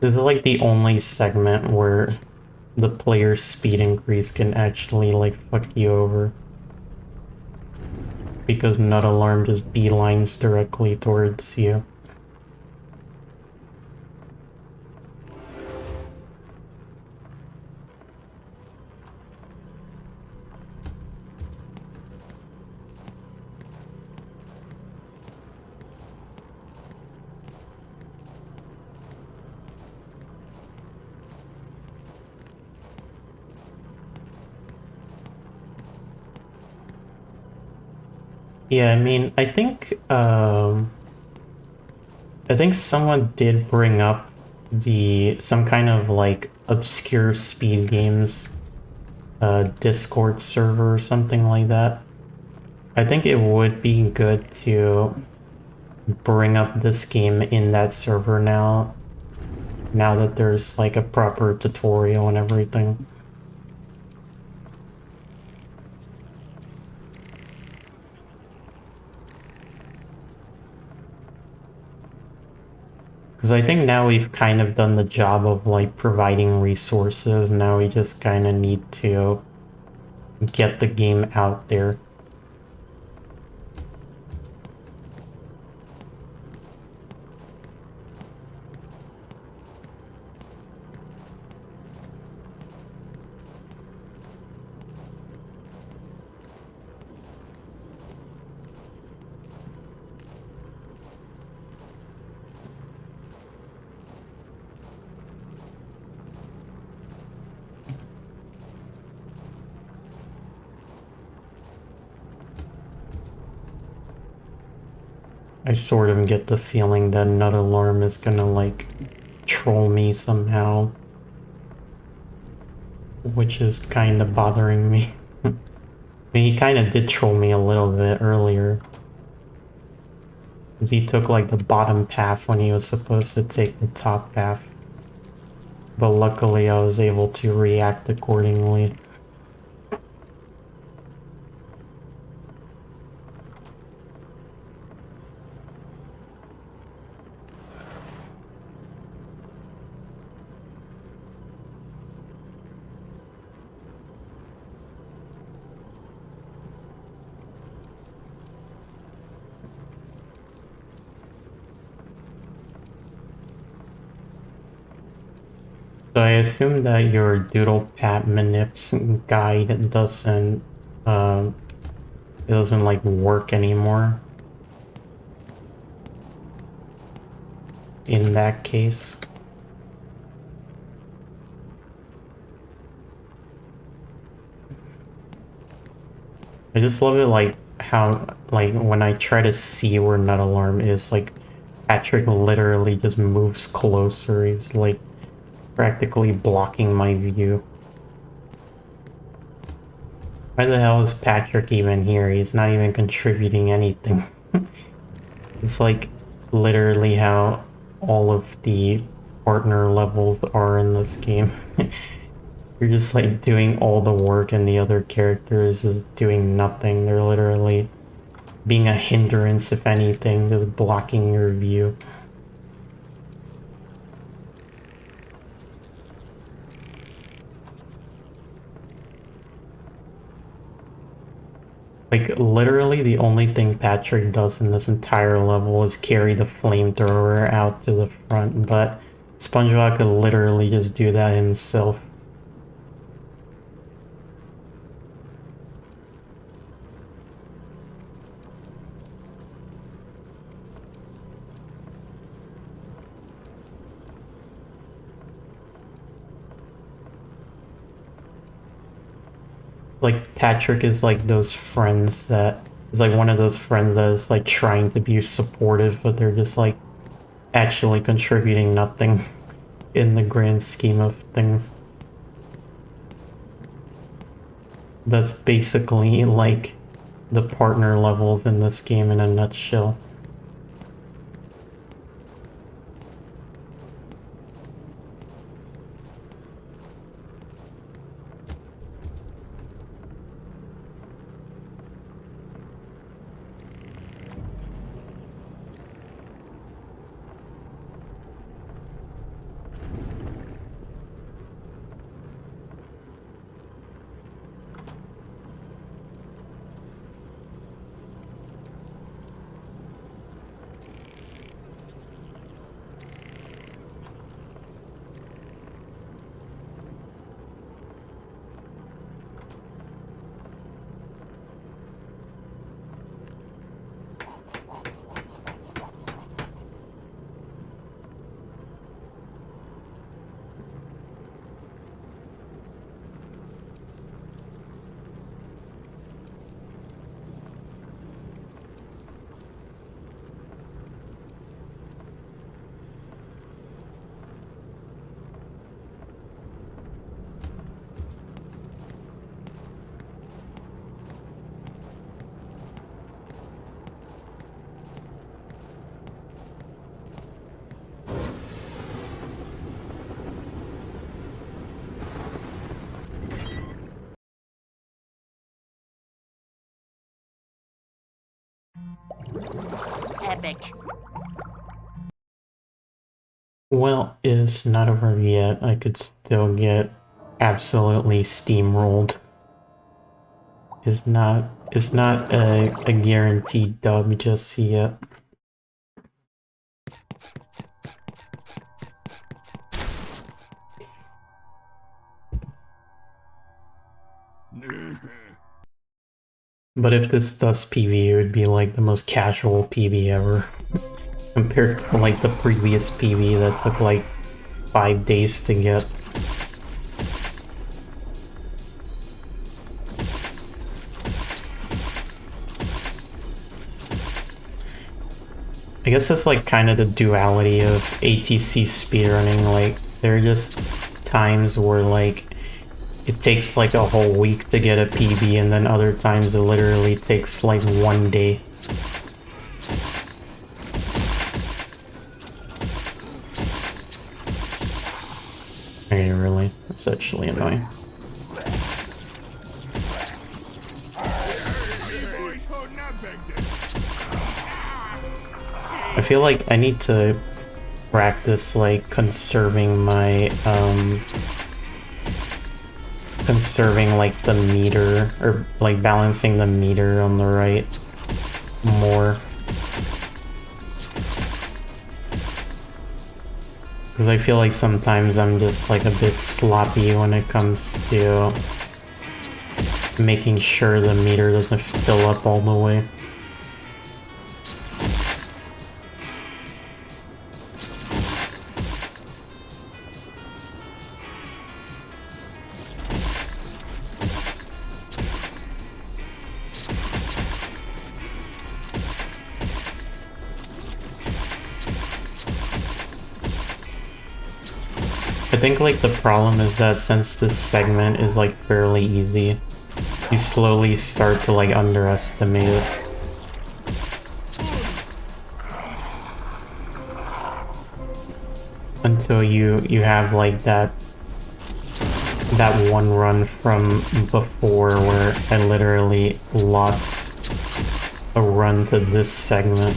This is, like, the only segment where the player's speed increase can actually, like, fuck you over. Because Nut Alarm just beelines directly towards you. Yeah, I mean, I think someone did bring up some kind of like obscure speed games Discord server or something like that. I think it would be good to bring up this game in that server now that there's like a proper tutorial and everything. Because I think now we've kind of done the job of like providing resources, now we just kind of need to get the game out there. I sort of get the feeling that Nut Alarm is gonna, like, troll me somehow. Which is kinda bothering me. I mean, he kinda did troll me a little bit earlier. Because he took, like, the bottom path when he was supposed to take the top path. But luckily I was able to react accordingly. So I assume that your Doodlepad Manips guide doesn't, it doesn't like work anymore. In that case. I just love it, like, how, like, when I try to see where Nut Alarm is, like, Patrick literally just moves closer. He's, like, practically blocking my view. Why the hell is Patrick even here? He's not even contributing anything. It's like literally how all of the partner levels are in this game. You're just like doing all the work and the other characters is doing nothing. They're literally being a hindrance, if anything, just blocking your view. Like, literally the only thing Patrick does in this entire level is carry the flamethrower out to the front, but SpongeBob could literally just do that himself. Like, Patrick is like those friends that is like one of those friends that is like trying to be supportive, but they're just like actually contributing nothing in the grand scheme of things. That's basically like the partner levels in this game in a nutshell. Epic. Well, it's not over yet. I could still get absolutely steamrolled. It's not a guaranteed dub just yet. But if this does PB, it would be like the most casual PB ever. Compared to like the previous PB that took like 5 days to get. I guess that's like kind of the duality of ATC speedrunning. Like, there are just times where like it takes like a whole week to get a PB, and then other times it literally takes like 1 day. Okay, really? That's actually annoying. I feel like I need to practice like conserving my conserving like the meter, or like balancing the meter on the right more. Because I feel like sometimes I'm just like a bit sloppy when it comes to making sure the meter doesn't fill up all the way. I think like the problem is that since this segment is like fairly easy, you slowly start to like underestimate it. Until you have like that one run from before where I literally lost a run to this segment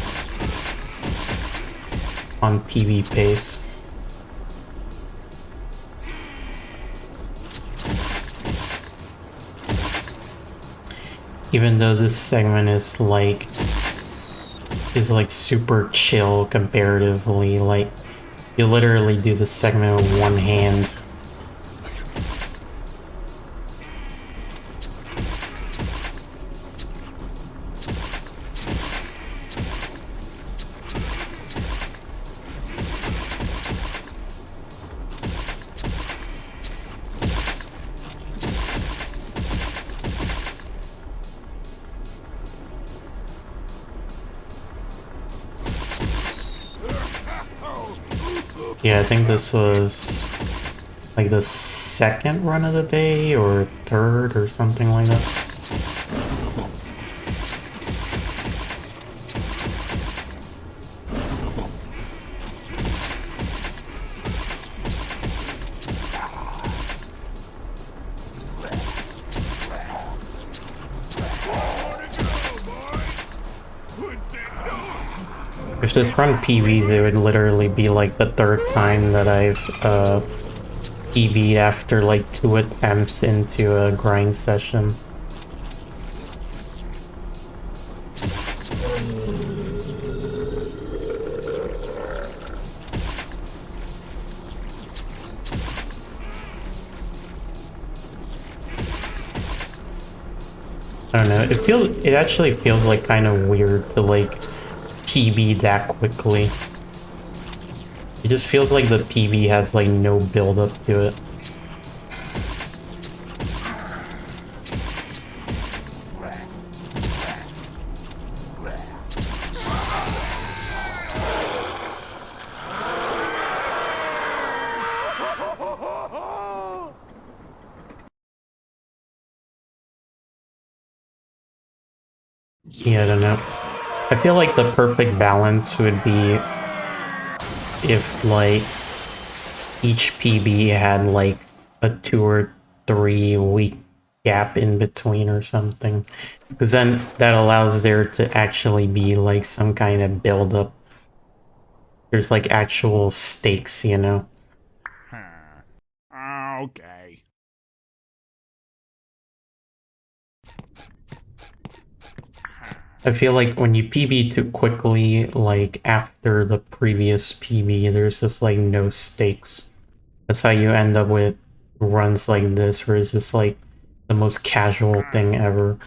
on PB pace. Even though this segment is like super chill comparatively, like you literally do this segment with one hand. Yeah, I think this was like the second run of the day or third or something like that. If this run PBs, it would literally be like the third time that I've PB'd after like 2 attempts into a grind session. I don't know, it actually feels like kind of weird to like PB that quickly. It just feels like the PB has like no build up to it. Yeah, I don't know. I feel like the perfect balance would be if, like, each PB had, like, a 2 or 3 week gap in between or something. Because then that allows there to actually be, like, some kind of build-up. There's, like, actual stakes, you know? Okay. I feel like when you PB too quickly, like after the previous PB, there's just like no stakes. That's how you end up with runs like this, where it's just like the most casual thing ever.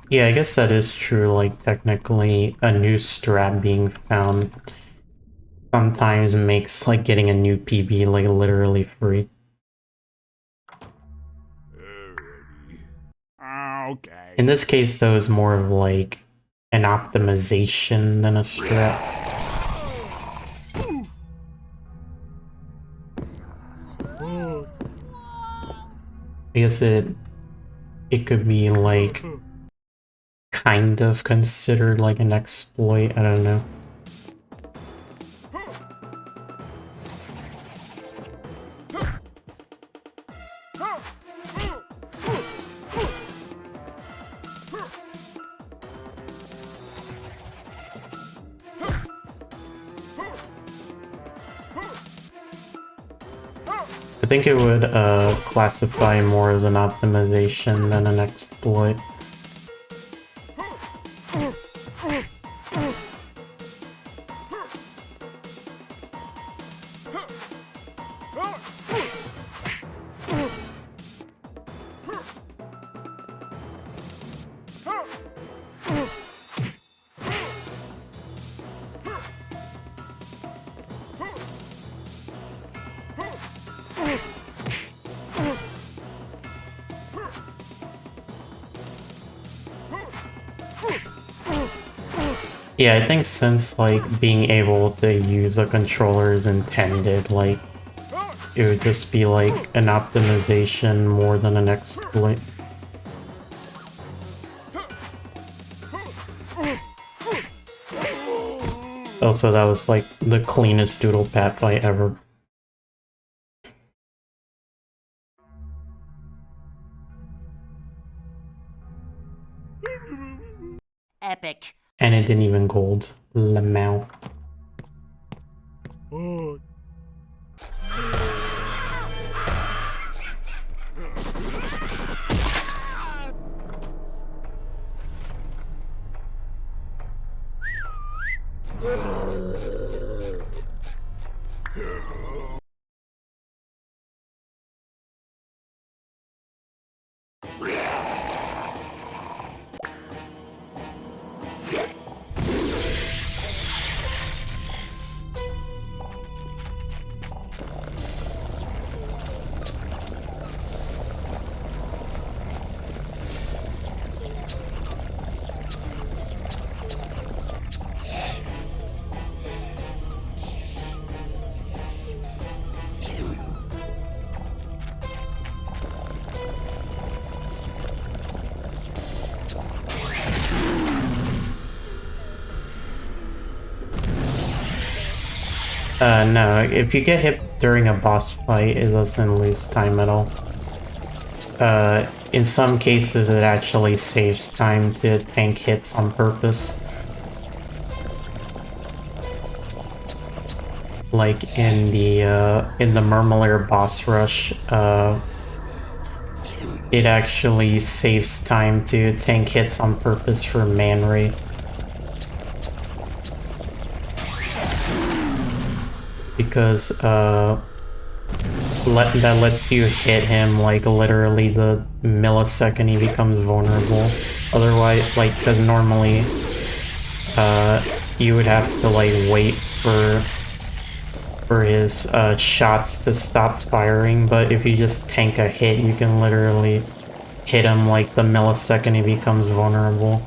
Yeah, I guess that is true, like technically a new strat being found sometimes makes like getting a new PB like literally free. Okay. In this case though, it's more of like an optimization than a strat. I guess it could be like kind of considered like an exploit, I don't know. I think it would classify more as an optimization than an exploit. Yeah, I think since like being able to use a controller is intended, like it would just be like an optimization more than an exploit. Also, that was like the cleanest doodle pat fight ever. Epic. And it didn't even gold. Lamau. No, if you get hit during a boss fight, it doesn't lose time at all. In some cases, it actually saves time to tank hits on purpose. Like in the Murmler boss rush, it actually saves time to tank hits on purpose for Man Ray. Because that lets you hit him like literally the millisecond he becomes vulnerable. Otherwise, like, because normally you would have to like wait for his shots to stop firing, but if you just tank a hit, you can literally hit him like the millisecond he becomes vulnerable.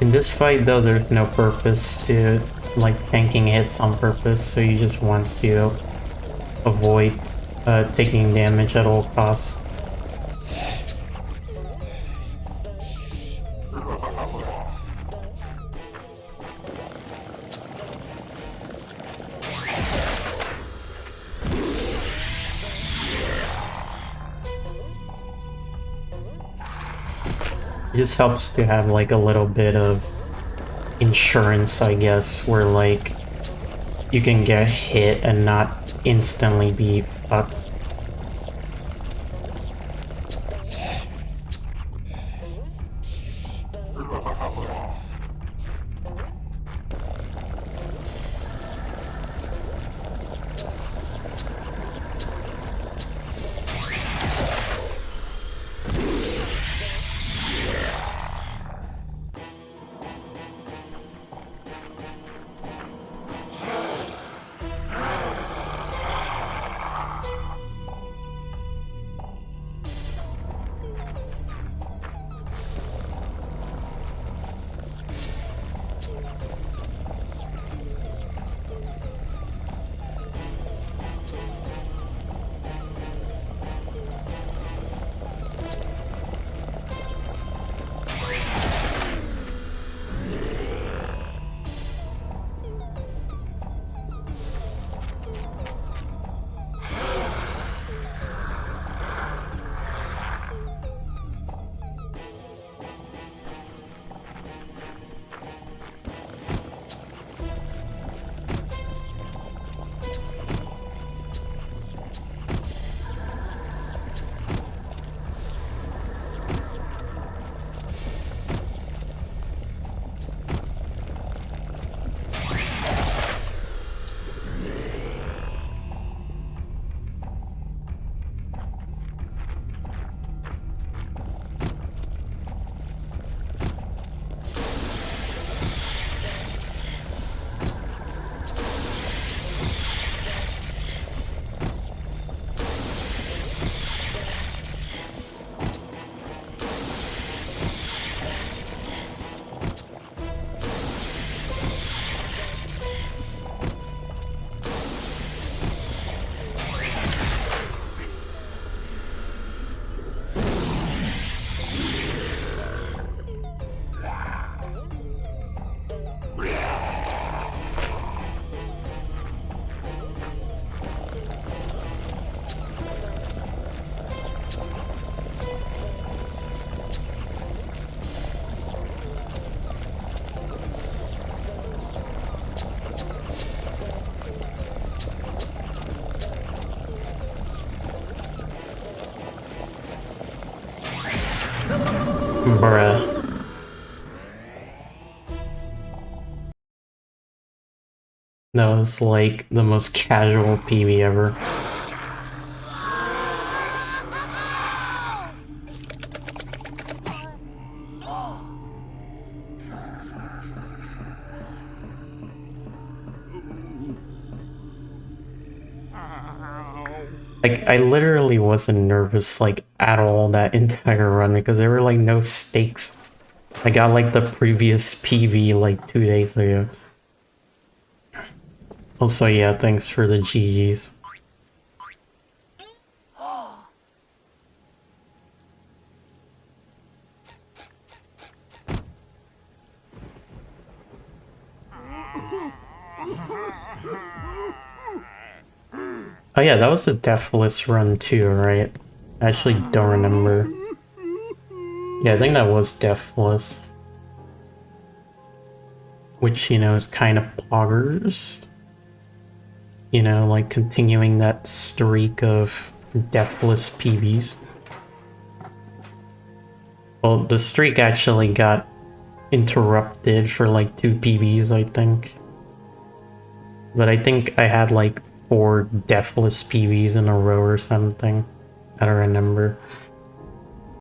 In this fight though, there's no purpose to like tanking hits on purpose, so you just want to avoid taking damage at all costs. It just helps to have like a little bit of insurance, I guess, where like you can get hit and not instantly be fucked. That was like the most casual PB ever. Like, I literally wasn't nervous, like, at all that entire run because there were, like, no stakes. I got, like, the previous PB, like, 2 days ago. Also, yeah, thanks for the GGs. Oh yeah, that was a deathless run too, right? I actually don't remember. Yeah, I think that was deathless. Which, you know, is kind of poggers. You know, like continuing that streak of deathless PBs. Well, the streak actually got interrupted for like 2 PBs, I think. But I think I had like 4 deathless PBs in a row or something. I don't remember.